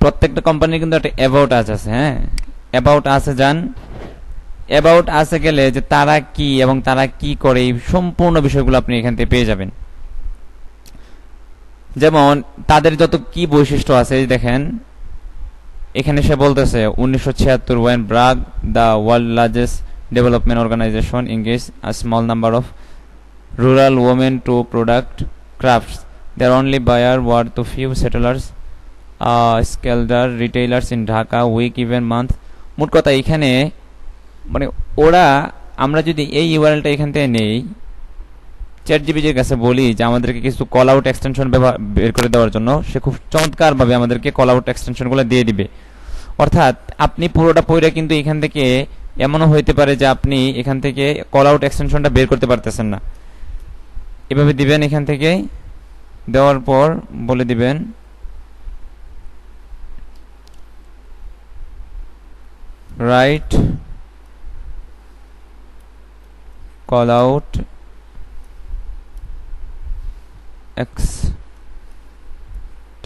প্রত্যেকটা কোম্পানির কিন্তু একটা অ্যাবাউট আস আছে। হ্যাঁ, অ্যাবাউট আসে যান, অ্যাবাউট আসে গেলে যে তারা কি এবং তারা কি করে এই সম্পূর্ণ বিষয়গুলো আপনি এখান থেকে পেয়ে যাবেন। যেমন তাদের যত কি বৈশিষ্ট্য আছে দেখেন, এখানে সে বলতেছে 1976 when Bragg, the world largest development organization, engaged a small number of rural women to product crafts. Their only buyer were to few settlers, skelter retailers in Dhaka, week, even month. মোট কথা এখানে মানে ওরা, আমরা যদি এই ইউআরএলটা এখান থেকে নেই, চ্যাটজিপিটির কাছে বলি যে আমাদেরকে কিছু কল আউট এক্সটেনশন বের করে দেওয়ার জন্য, সে খুব চমৎকারভাবে আমাদেরকে কল আউট এক্সটেনশনগুলো দিয়ে দিবে। অর্থাৎ আপনি পুরোটা পড়ে কিন্তু এখান থেকে এমনও হইতে পারে যে আপনি এখান থেকে কল আউট এক্সটেনশনটা বের করতে পারতেছেন না। এভাবে দিবেন, এখান থেকে দেওয়ার পর বলে দিবেন right call out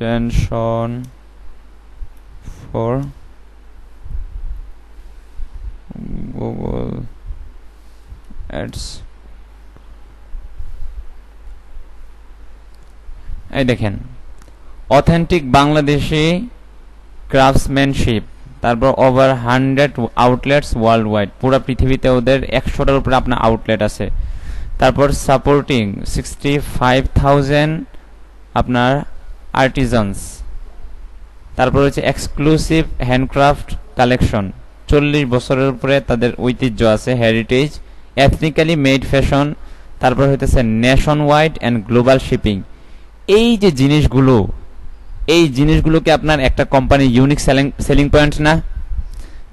extension for Google Ads। এই দেখেন অথেন্টিক বাংলাদেশি ক্রাফটসম্যানশিপ, তারপর ওভার 100 আউটলেটস ওয়ার্ল্ড ওয়াইড, পুরো পৃথিবীতে ওদের 100টার উপরে আপনার আউটলেট আছে। তারপর সাপোর্টিং 65,000 আপনার আর্টিজানস। তারপর হচ্ছে এক্সক্লুসিভ হ্যান্ডক্রাফট কালেকশন, 40 বছরের উপরে তাদের ঐতিহ্য আছে, হেরিটেজ, এথনিক্যালি মেড ফ্যাশন। তারপর হইতেছে nation wide and global shipping. এই যে জিনিসগুলো, এই জিনিসগুলোকে আপনার একটা কোম্পানির ইউনিক সেলিং পয়েন্ট না?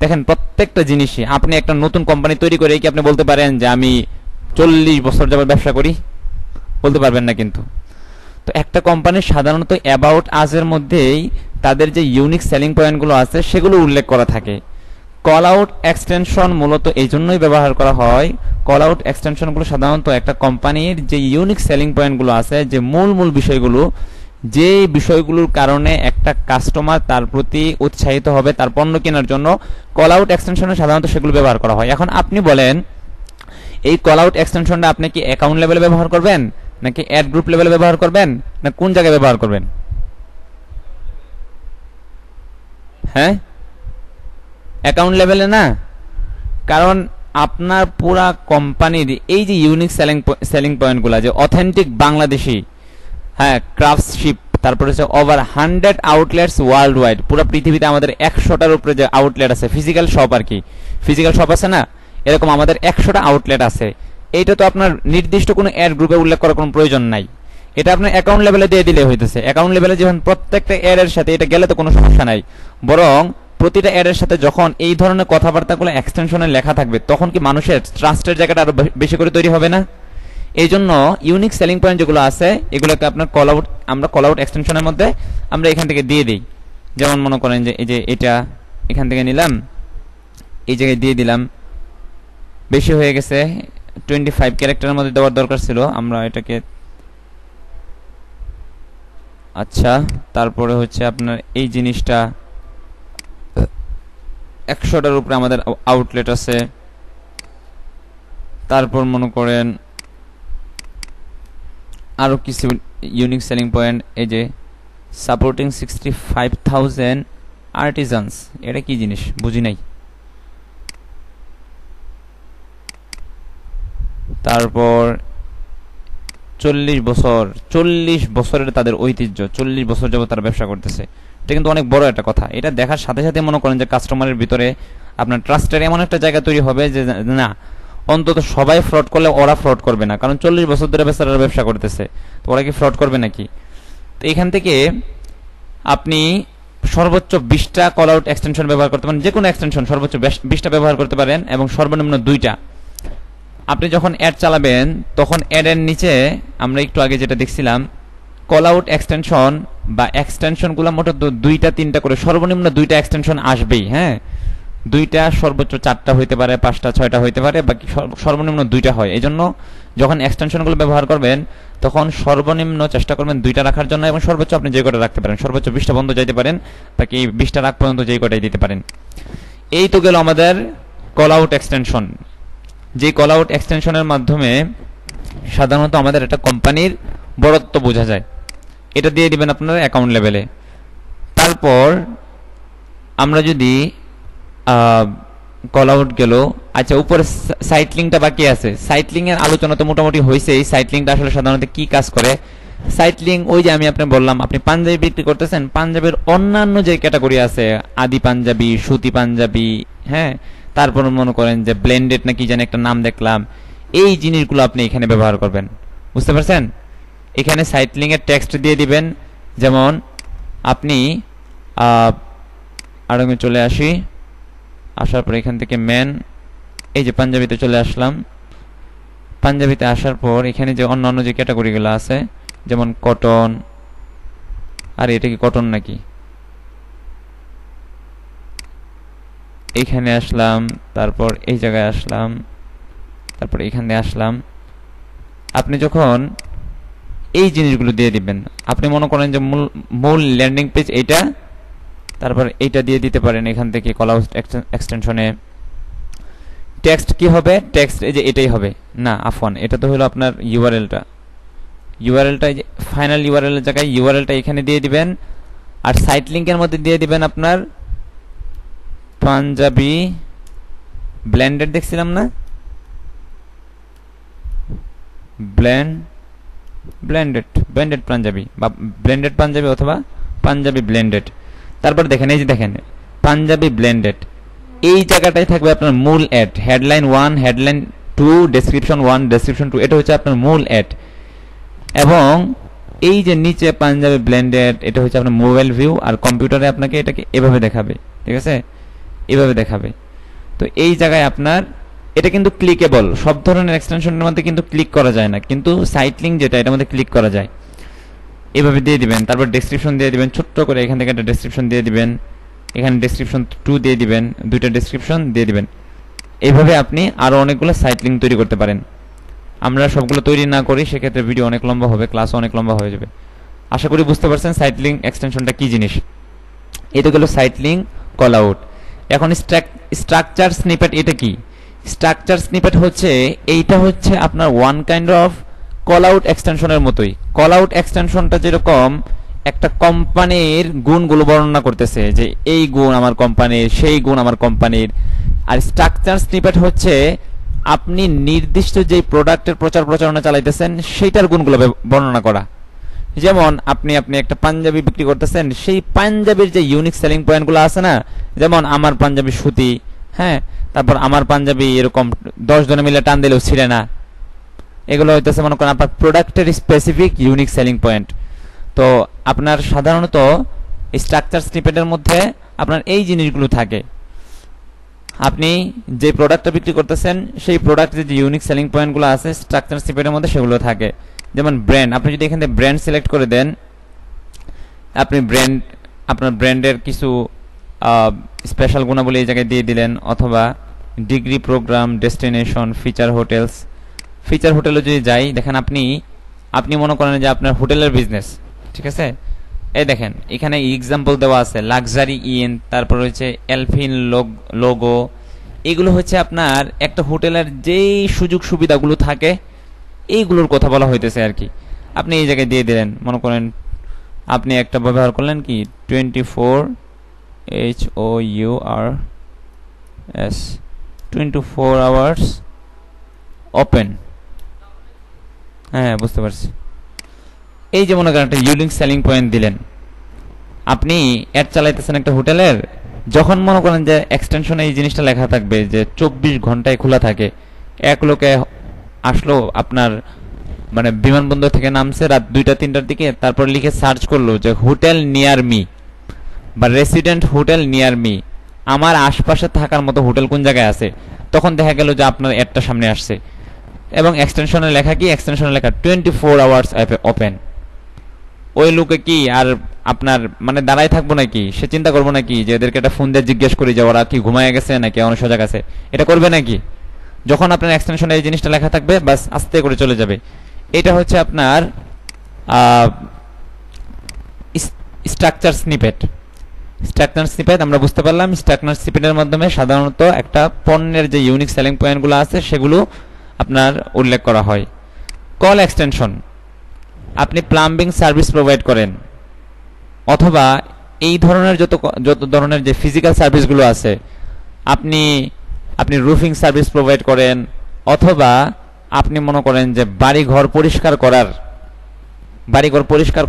দেখেন প্রত্যেকটা জিনিসই আপনি একটা নতুন কোম্পানি তৈরি করে কি আপনি বলতে পারেন যে আমি 40 বছর যাবত ব্যবসা করি? বলতে পারবেন না। কিন্তু তো একটা কোম্পানির সাধারণত অ্যাবাউট আজের মধ্যেই তাদের যে ইউনিক সেলিং পয়েন্টগুলো আছে সেগুলো উল্লেখ করা থাকে। কল আউট এক্সটেনশন মূলত এই জন্যই ব্যবহার করা হয়। কল আউট এক্সটেনশনগুলো সাধারণত একটা কোম্পানির যে ইউনিক সেলিং পয়েন্টগুলো আছে, যে মূল বিষয়গুলো, যে বিষয়গুলোর কারণে একটা কাস্টমার তার প্রতি উৎসাহিত হবে তার পণ্য কেনার জন্য, কল আউট এক্সটেনশনে সাধারণত সেগুলো ব্যবহার করা হয়। এখন আপনি বলেন এই কল আউট এক্সটেনশনটা আপনি কি অ্যাকাউন্ট লেভেলে ব্যবহার করবেন, নাকি অ্যাড গ্রুপ লেভেলে ব্যবহার করবেন, না কোন জায়গায় ব্যবহার করবেন? হ্যাঁ, অ্যাকাউন্ট লেভেলে না। কারণ আপনার পুরা কোম্পানির এই যে ইউনিক সেলিং পয়েন্টগুলো, যে অথেন্টিক বাংলাদেশি, হ্যাঁ, ক্রাফটশিপ, তারপরে হচ্ছে ওভার 100 আউটলেটস ওয়ার্ল্ড ওয়াইড, পুরো পৃথিবীতে আমাদের 100টার উপরে যে আউটলেট আছে, ফিজিক্যাল শপ আর কি, ফিজিক্যাল শপ আছে না, এরকম আমাদের 100টা আউটলেট আছে। এইটা তো আপনার নির্দিষ্ট কোনো অ্যাড গ্রুপে উল্লেখ করার কোনো প্রয়োজন নাই। এটা আপনার অ্যাকাউন্ট লেভেলে দিয়ে দিলে হইতেছে। অ্যাকাউন্ট লেভেলে যখন প্রত্যেকটা অ্যাডের সাথে এটা গেলে তো কোনো সমস্যা নাই, বরং প্রতিটা অ্যাডের সাথে যখন এই ধরনের কথাবার্তাগুলো এক্সটেনশনে লেখা থাকবে তখন কি মানুষের ট্রাস্টের জায়গাটা আরো বেশি করে তৈরি হবে না? এই জন্য ইউনিক সেলিং পয়েন্ট যেগুলো আছে এগুলোকে আপনার আমরা কল আউট এক্সটেনশনের মধ্যে আমরা এখান থেকে দিয়ে দিই। যেমন মনে করেন যে এই যে এটা এখান থেকে নিলাম, এই জায়গায় দিয়ে দিলাম, বেশি হয়ে গেছে, 25 ক্যারেক্টারের মধ্যে দেওয়ার দরকার ছিল, আমরা এটাকে, আচ্ছা। তারপরে হচ্ছে আপনার এই জিনিসটা 100টার উপরে আমাদের আউটলেট আছে। তারপর মনে করেন আরো কিছু ইউনিক সেলিং পয়েন্ট, এই যে সাপোর্টিং 65,000 আর্টিজানস, এটা কি জিনিস বুঝি নাই। তারপর 40 বছরের তাদের ঐতিহ্য, 40 বছর যাবত তারা ব্যবসা করতেছে। এটা কিন্তু অনেক বড় একটা কথা। এটা দেখার সাথে সাথে মনে করেন যে কাস্টমারের ভিতরে আপনার ট্রাস্টের এমন একটা জায়গা তৈরি হবে যে না, অন্তত সবাই ফ্রড করলে ওরা ফ্রড করবে না, কারণ 40 বছর ধরে বেচারারা ব্যবসা করতেছে, তো ওরা কি ফ্রড করবে নাকি? তো এখান থেকে আপনি সর্বোচ্চ 20টা কল আউট এক্সটেনশন ব্যবহার করতে পারেন, যে কোনো এক্সটেনশন সর্বোচ্চ 20টা ব্যবহার করতে পারেন, এবং সর্বনিম্ন 2টা। আপনি যখন অ্যাড চালাবেন তখন অ্যাডের নিচে আমরা একটু আগে যেটা দেখছিলাম, কল আউট এক্সটেনশন বা এক্সটেনশনগুলো মোট 2টা 3টা করে সর্বনিম্ন 2টা এক্সটেনশন আসবেই। হ্যাঁ, 2টা, সর্বোচ্চ 4টা হইতে পারে, 5টা 6টা হইতে পারে, বাকি সর্বনিম্ন 2টা হয়। এই জন্য যখন এক্সটেনশনগুলো ব্যবহার করবেন তখন সর্বনিম্ন চেষ্টা করবেন 2টা রাখার জন্য, এবং সর্বোচ্চ আপনি যে কটা রাখতে পারেন, সর্বোচ্চ 20টা বন্ধ যাইতে পারেন, বাকি 20টা রাখ পর্যন্ত যেই কটাই দিতে পারেন। এই তো গেল আমাদের কল আউট এক্সটেনশন। যে কল আউট এক্সটেনশনের মাধ্যমে সাধারণত আমাদের একটা কোম্পানির বড়ত্ব বোঝা যায়। এটা দিয়ে দিবেন আপনার অ্যাকাউন্ট লেভেলে। তারপর আমরা যদি কল আউট গেল, আচ্ছা উপরে সাইট লিঙ্কটা বাকি আছে। সাইট লিঙ্কের আলোচনা তো মোটামুটি হয়েছে। এই সাইট লিঙ্কটা আসলে সাধারণত কি কাজ করে? সাইট লিঙ্ক ওই যে আমি আপনাকে বললাম, আপনি পাঞ্জাবি বিক্রি করতেছেন, পাঞ্জাবের অন্যান্য যে ক্যাটাগরি আছে, আদি পাঞ্জাবি, সুতি পাঞ্জাবি, হ্যাঁ, তারপর মনে করেন যে ব্লেন্ডেড না কি জানি একটা নাম দেখলাম, এই জিনিসগুলো আপনি এখানে ব্যবহার করবেন। বুঝতে পারছেন? এখানে সাইট লিঙ্কের টেক্সট দিয়ে দিবেন। যেমন আপনি আরো চলে আসি, আসার পর এখান থেকে মেন, এই যে পাঞ্জাবিতে চলে আসলাম। পাঞ্জাবিতে আসার পর এখানে যে অন্যান্য যে ক্যাটাগরিগুলো আছে, যেমন কটন, আর এটা কি কটন নাকি, এইখানে আসলাম, তারপর এই জায়গায় আসলাম, তারপর এখানে আসলাম। আপনি যখন এই জিনিসগুলো দিয়ে দিবেন, আপনি মনে করেন যে মূল ল্যান্ডিং পেজ এইটা, তারপর এইটা দিয়ে দিতে পারেন এখান থেকে কল আউট এক্সটেনশনে। টেক্সট কি হবে? টেক্সট এই যে এটাই হবে না, আফওয়ান, এটা তো হলো আপনার ইউআরএলটা। ইউআরএলটা এই যে ফাইনাল ইউআরএল এর জায়গায় ইউআরএলটা এখানে দিয়ে দিবেন, আর সাইট লিংকের মধ্যে দিয়ে দিবেন আপনার পাঞ্জাবি ব্লেন্ডেড, দেখছিলাম না, ব্লেন্ডেড পাঞ্জাবি বা ব্লেন্ডেড পাঞ্জাবি অথবা পাঞ্জাবি ব্লেন্ডেড। তারপর দেখেন এই যে দেখেন পাঞ্জাবি ব্লেন্ডেড, এই জায়গাটাই থাকবে আপনার মূল ad, headline 1, headline 2, description 1, description 2, এটা হচ্ছে আপনার মূল অ্যাড। এবং এই যে নিচে পাঞ্জাবি ব্লেন্ডেড, এটা হচ্ছে আপনার মোবাইল ভিউ, আর কম্পিউটারে আপনাকে এটাকে এভাবে দেখাবে, ঠিক আছে, এভাবে দেখাবে। তো এই জায়গায় আপনার এটা কিন্তু ক্লিকেবল, সব ধরনের এক্সটেনশনের মধ্যে কিন্তু ক্লিক করা যায় না, কিন্তু সাইট লিঙ্ক যেটা এটার মধ্যে ক্লিক করা যায়। এভাবে দিয়ে দিবেন, তারপর ডেসক্রিপশন দিয়ে দিবেন, ছোট্ট করে এখান থেকে একটা ডেসক্রিপশন দিয়ে দিবেন, এখানে ডেসক্রিপশন 2 দিয়ে দিবেন, 2টা ডেসক্রিপশন দিয়ে দিবেন। এইভাবে আপনি আরো অনেকগুলো সাইট লিঙ্ক তৈরি করতে পারেন। আমরা সবগুলো তৈরি না করি, সেক্ষেত্রে ভিডিও অনেক লম্বা হবে, ক্লাসও অনেক লম্বা হয়ে যাবে। আশা করি বুঝতে পারছেন সাইট লিঙ্ক এক্সটেনশনটা কি জিনিস। এই তো গেল সাইট লিঙ্ক কল আউট। এখন স্ট্রাকচার স্নিপেট, এটা কি? স্ট্রাকচার স্নিপেট হচ্ছে, এইটা হচ্ছে আপনার one kind of call out এক্সটেনশনের মতোই। কল আউট এক্সটেনশনটা যেরকম একটা কোম্পানির গুণগুলো বর্ণনা করতেছে, যে এই গুণ আমার কোম্পানির, সেই গুণ আমার কোম্পানির। আর স্ট্রাকচার স্নিপেট হচ্ছে আপনি নির্দিষ্ট যে প্রোডাক্টের প্রচার প্রচারণা চালাইতেছেন সেইটার গুণগুলো বর্ণনা করা। যেমন আপনি একটা পাঞ্জাবি বিক্রি করতেছেন, সেই পাঞ্জাবির যে ইউনিক সেলিং পয়েন্টগুলো আছে না, যেমন আমার পাঞ্জাবি সুতি, হ্যাঁ, তারপর আমার পাঞ্জাবি এরকম 10 জনে মিলে টান দিলেও ছিঁড়ে না, এগুলো হইতেছে মনে করেন আপনার প্রোডাক্টের স্পেসিফিক ইউনিক সেলিং পয়েন্ট। তো আপনার সাধারণত স্ট্রাকচার স্নিপেটের মধ্যে আপনার এই জিনিসগুলো থাকে। আপনি যে প্রোডাক্টটা বিক্রি করতেছেন সেই প্রোডাক্টের যে ইউনিক সেলিং পয়েন্টগুলো আছে স্ট্রাকচার স্নিপেটের মধ্যে সেগুলো থাকে। যেমন ব্র্যান্ড, আপনি যদি এখান থেকে ব্র্যান্ড সিলেক্ট করে দেন, আপনি আপনার ব্র্যান্ডের কিছু স্পেশাল গুণাবলী এই জায়গায় দিয়ে দিলেন, অথবা degree programme, destination, feature hotels. Feature হোটেলে যদি যাই, দেখেন আপনি মনে করেন যে আপনার হোটেলের বিজনেস, ঠিক আছে, এই দেখেন এখানে এক্সাম্পল দেওয়া আছে, লাক্সারি ইন, তারপর হচ্ছে এলফিন লোগো। এগুলো হচ্ছে আপনার একটা হোটেলের যেই সুযোগ সুবিধাগুলো থাকে এইগুলোর কথা বলা হইতেছে আর কি। আপনি এই জায়গায় দিয়ে দিলেন, মনে করেন আপনি একটা ব্যবহার করলেন কি 24 HOURS 24 আওয়ার্স ওপেন। হ্যাঁ, বুঝতে পারছি। এই যে মনে করেন একটা ইউনিক সেলিং পয়েন্ট দিলেন, আপনি অ্যাড চালাইতেছেন একটা হোটেলের, যখন মনে করেন যে এক্সটেনশনে এই জিনিসটা লেখা থাকবে যে 24 ঘন্টায় খোলা থাকে, এক লোকে আসলো আপনার মানে বিমানবন্দর থেকে নামছে রাত 2টা-3টার দিকে, তারপর লিখে সার্চ করলো যে হোটেল নিয়ার মি বা রেসিডেন্ট হোটেল নিয়ার মি, আমার আশপাশে থাকার মতো হোটেল কোন জায়গায় আছে, তখন দেখা গেল যে আপনার অ্যাডটা সামনে আসছে। এবং এক্সটেনশনে লেখা কি? এক্সটেনশনে লেখা 24 আওয়ার্স ওপেন। ওই লোকে কি আর আপনার মানে দাঁড়াই থাকবো নাকি? সে চিন্তা করবো নাকি যে এদেরকে একটা ফোন দিয়ে জিজ্ঞেস করি যে ওরা কি ঘুমায় গেছে নাকি অন্য সজাগ আছে? এটা করবে নাকি? যখন আপনার এক্সটেনশনে এই জিনিসটা লেখা থাকবে বাস আস্তে করে চলে যাবে। এটা হচ্ছে আপনার স্ট্রাকচার স্নিপেট। স্ট্রাকচার স্নিপেট আমরা বুঝতে পারলাম। স্ট্রাকচার স্নিপেটের মাধ্যমে সাধারণত একটা পণ্যের যে ইউনিক সেলিং পয়েন্টগুলো আছে সেগুলো আপনার উল্লেখ করা হয়। কল এক্সটেনশন, আপনি প্লাম্বিং সার্ভিস প্রোভাইড করেন অথবা এই ধরনের যত ধরনের যে ফিজিক্যাল সার্ভিসগুলো আছে, আপনি রুফিং সার্ভিস প্রোভাইড করেন অথবা আপনি মনে করেন যে বাড়িঘর পরিষ্কার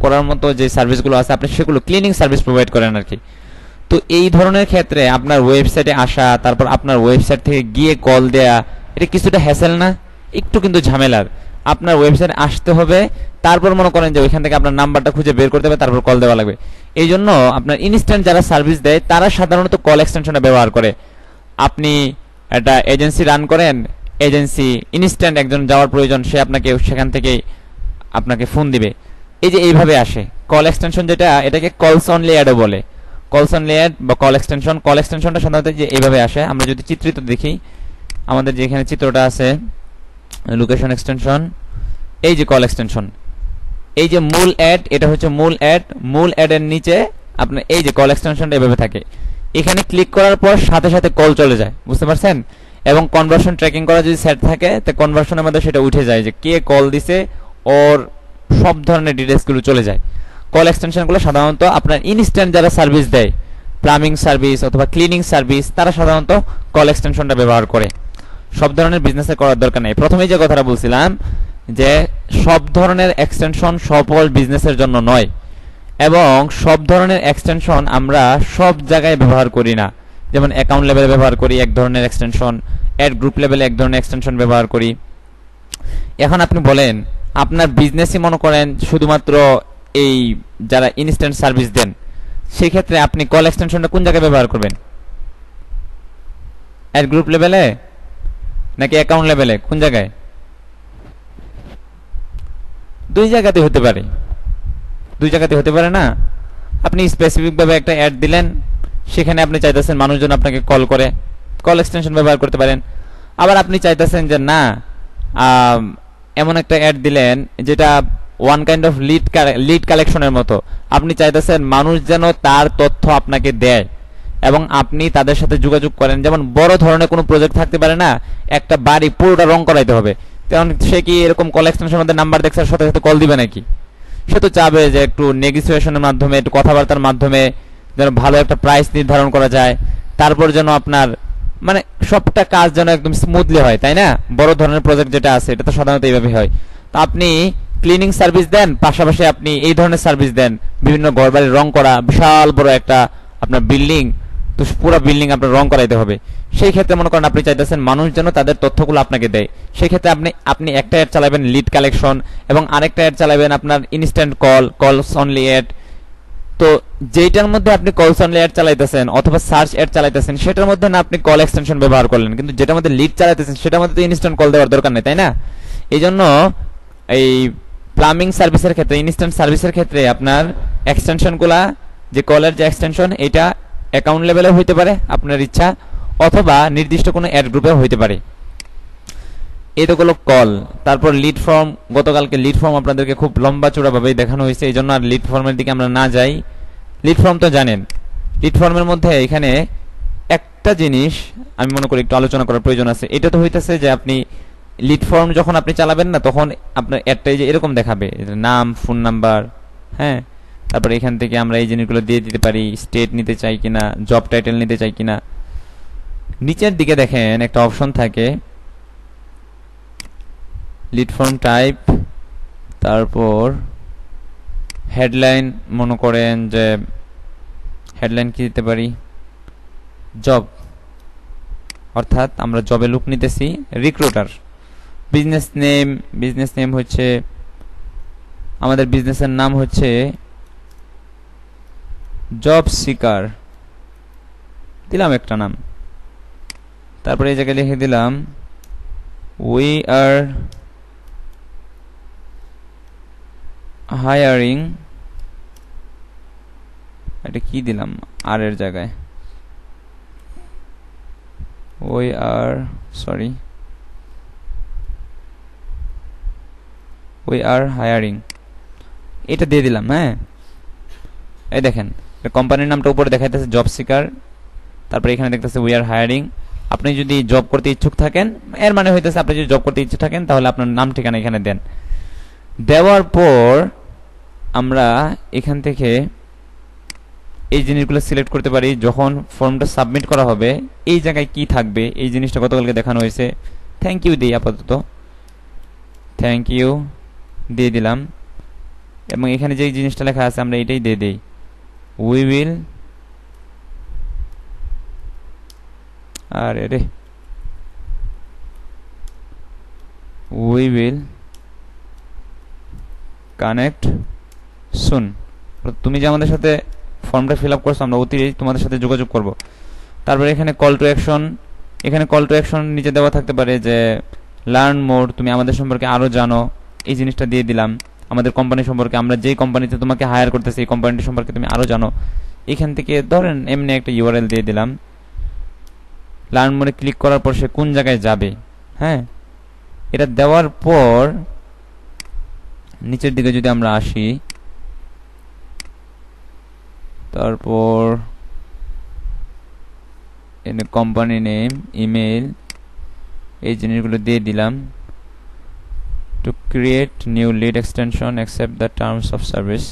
করার মতো যে সার্ভিসগুলো আছে আপনি সেগুলো ক্লিনিং সার্ভিস প্রোভাইড করেন আর কি। তো এই ধরনের ক্ষেত্রে আপনার ওয়েবসাইটে আসা, তারপর আপনার ওয়েবসাইট থেকে গিয়ে কল দেয়া, এটা কিছুটা হ্যাসেল না? একটু কিন্তু ঝামেলার। আপনার ওয়েবসাইটে আসতে হবে, তারপর মনে করেন যে ওইখান থেকে আপনার নাম্বারটা খুঁজে বের করতে হবে, তারপর কল দেওয়া লাগবে। এই জন্য আপনার ইনস্ট্যান্ট যারা সার্ভিস দেয় তারা সাধারণত কল এক্সটেনশনটা ব্যবহার করে। আপনি একটা এজেন্সি রান করেন, এজেন্সি ইনস্ট্যান্ট একজন যাওয়ার প্রয়োজন, সে আপনাকে সেখান থেকে আপনাকে ফোন দিবে। এই যে এইভাবে আসে কল এক্সটেনশন, যেটা এটাকে কলস অনলি অ্যাডও বলে। কলস অনলি অ্যাড বা কল এক্সটেনশনটা সাধারণত যে এইভাবে আসে। আমরা যদি চিত্রিত দেখি, আমাদের যে এখানে চিত্রটা আছে লোকেশন এক্সটেনশন, এই যে কল এক্সটেনশন, এই যে মূল অ্যাড, এটা হচ্ছে মূল অ্যাডের নিচে আপনার এই যে কল এক্সটেনশনটা এভাবে থাকে। এখানে ক্লিক করার পর সাথে সাথে কল চলে যায়, বুঝতে পারছেন? এবং কনভার্সন ট্র্যাকিং করা যদি সেট থাকে তো কনভার্সনের মধ্যে সেটা উঠে যায় যে কে কল দিছে, ওর সব ধরনের ডিটেলসগুলো চলে যায়। কল এক্সটেনশনগুলো সাধারণত আপনার ইনস্ট্যান্ট যারা সার্ভিস দেয়, প্লাম্বিং সার্ভিস অথবা ক্লিনিং সার্ভিস, তারা সাধারণত কল এক্সটেনশনটা ব্যবহার করে। সব ধরনের বিজনেসে করার দরকার নেই। প্রথমেই যে কথাটা বলছিলাম যে সব ধরনের এক্সটেনশন সকল বিজনেসের জন্য নয়, এবং সব ধরনের এক্সটেনশন আমরা সব জায়গায় ব্যবহার করি না। যেমন অ্যাকাউন্ট লেভেলে ব্যবহার করি এক ধরনের এক্সটেনশন, অ্যাড গ্রুপ লেভেলে এক ধরনের এক্সটেনশন ব্যবহার করি। এখন আপনি বলেন আপনার বিজনেসই মনে করেন শুধুমাত্র এই যারা ইনস্ট্যান্ট সার্ভিস দেন, সেই ক্ষেত্রে আপনি কল এক্সটেনশনটা কোন জায়গায় ব্যবহার করবেন? অ্যাড গ্রুপ লেভেলে নাকি অ্যাকাউন্ট লেভেলে? কোন জায়গায়? দুই জায়গাতে হতে পারে না? আপনি স্পেসিফিক ভাবে একটা অ্যাড দিলেন, সেখানে আপনি চাইতেছেন মানুষজন আপনাকে কল করে, কল এক্সটেনশন ব্যবহার করতে পারেন। আবার আপনি চাইতেছেন যে না, এমন একটা অ্যাড দিলেন যেটা ওয়ান কাইন্ড অফ লিড কালেকশনের মতো, আপনি চাইতেছেন মানুষ যেন তার তথ্য আপনাকে দেয় এবং আপনি তাদের সাথে যোগাযোগ করেন। যেমন বড় ধরনের কোনো প্রজেক্ট থাকতে পারে না, একটা বাড়ি পুরোটা রং করাইতে হবে, তখন সে কি এরকম কল এক্সটেনশনের মধ্যে নাম্বার দেখছে সাথে সাথে কল দিবে নাকি? সে তো চাবে যে একটু নেগোসিয়েশনের মাধ্যমে, একটু কথাবার্তার মাধ্যমে যেন ভালো একটা প্রাইস নির্ধারণ করা যায়, তারপর যেন আপনার মানে সবটা কাজ যেন একদম স্মুথলি হয়, তাই না? বড় ধরনের প্রজেক্ট যেটা আছে এটা তো সাধারণত এইভাবে হয়। তো আপনি ক্লিনিং সার্ভিস দেন, পাশাপাশি আপনি এই ধরনের সার্ভিস দেন, বিভিন্ন ঘরবাড়ি রং করা, বিশাল বড় একটা আপনার বিল্ডিং, তো পুরো বিল্ডিং আপনার রং করাইতে হবে। সেই ক্ষেত্রে মনে করেন আপনি চাইতেছেন মানুষ যেন তাদের তথ্যগুলো আপনাকে দেয়। সেই ক্ষেত্রে আপনি একটা অ্যাড চালাবেন লিড কালেকশন, এবং আরেকটা অ্যাড চালাবেন আপনার ইনস্ট্যান্ট কলস অনলি অ্যাড। তো যেটার মধ্যে আপনি কলস অনলি অ্যাড চালাইতেছেন অথবা সার্চ অ্যাড চালাইতেছেন, সেটার মধ্যে না আপনি কল এক্সটেনশন ব্যবহার করলেন, কিন্তু যেটার মধ্যে লিড চালাইতেছেন সেটার মধ্যে তো ইনস্ট্যান্ট কল দেওয়ার দরকার নেই, তাই না? এই জন্য এই প্লাম্বিং সার্ভিসের ক্ষেত্রে, ইনস্ট্যান্ট সার্ভিসের ক্ষেত্রে আপনার এক্সটেনশনগুলা, যে কলের যে এক্সটেনশন, এটা অ্যাকাউন্ট লেভেলে হইতে পারে আপনার ইচ্ছা, অথবা নির্দিষ্ট কোনো অ্যাড গ্রুপে হইতে পারে। এটা হলো কল। তারপর লিড ফর্ম, গতকালকে লিড ফর্ম আপনাদেরকে খুব লম্বা চূড়াভাবেই দেখানো হয়েছে, এই জন্য আর লিড ফর্মের দিকে আমরা না যাই। লিড ফর্ম তো জানেন। লিড ফর্মের মধ্যে এখানে একটা জিনিস আমি মনে করি একটু আলোচনা করার প্রয়োজন আছে। এটা তো হইতেছে যে আপনি লিড ফর্ম যখন আপনি চালাবেন না, তখন আপনার অ্যাডটাই যে এরকম দেখাবে, নাম, ফোন নাম্বার, হ্যাঁ, তারপরে এখান থেকে আমরা এই জিনিসগুলো দিয়ে দিতে পারি, স্টেট নিতে চাই কিনা, জব টাইটেল নিতে চাই কিনা। নিচের দিকে দেখেন একটা অপশন থাকে লিড ফর্ম টাইপ, তারপর হেডলাইন, মনে করেন যে হেডলাইন কি দিতে পারি, জব, অর্থাৎ আমরা জবে লুক নিতেছি, রিক্রুটার। বিজনেস নেম হচ্ছে আমাদের বিজনেসের নাম হচ্ছে জব সিকার, দিলাম একটা নাম। তারপরে এই জায়গায় লিখে দিলাম উই আর হায়ারিং, এটা কি দিলাম আর এর জায়গায়, we are we are hiring, এটা দিয়ে দিলাম। হ্যাঁ, এই দেখেন কোম্পানির নামটা উপরে দেখাইতেছে জব সিকার, তারপরে এখানে দেখতেছে উই আর হায়ারিং। আপনি যদি জব করতে ইচ্ছুক থাকেন, এর মানে হইতেছে আপনি যদি জব করতে ইচ্ছুক থাকেন তাহলে আপনার নাম ঠিকানা এখানে দেন। দেওয়ার পর আমরা এখান থেকে এই জিনিসগুলো সিলেক্ট করতে পারি। যখন ফর্মটা সাবমিট করা হবে এই জায়গায় কি থাকবে, এই জিনিসটা গতকালকে দেখানো হয়েছে। থ্যাংক ইউ দিই, আপাতত থ্যাংক ইউ দিয়ে দিলাম, এবং এখানে যে জিনিসটা লেখা আছে আমরা এটাই দিয়ে দিই, উই উইল, আরে রে, উই উইল কানেক্ট সুন। তুমি যে আমাদের সাথে ফর্মটা ফিল আপ করছো আমরা অতিরিক্ত তোমাদের সাথে যোগাযোগ করব। তারপরে এখানে কল টু অ্যাকশন, এখানে কল টু অ্যাকশন নিচে দেওয়া থাকতে পারে যে লার্ন মোর, তুমি আমাদের সম্পর্কে আরও জানো, এই জিনিসটা দিয়ে দিলাম। আমাদের কোম্পানি সম্পর্কে, আমরা যেই কোম্পানিতে তোমাকে হায়ার করতেছি এই কোম্পানিটি সম্পর্কে তুমি আরও জানো। এখান থেকে ধরেন এমনি একটা ইউআরএল দিয়ে দিলাম। লার্ন মোরে ক্লিক করার পর সে কোন জায়গায় যাবে, হ্যাঁ, এটা দেওয়ার পর নিচের দিকে যদি আমরা আসি, তারপর এখানে কোম্পানি নেম, ইমেল, এই জিনিসগুলো দিয়ে দিলাম। To create new lead extension accept the terms of service,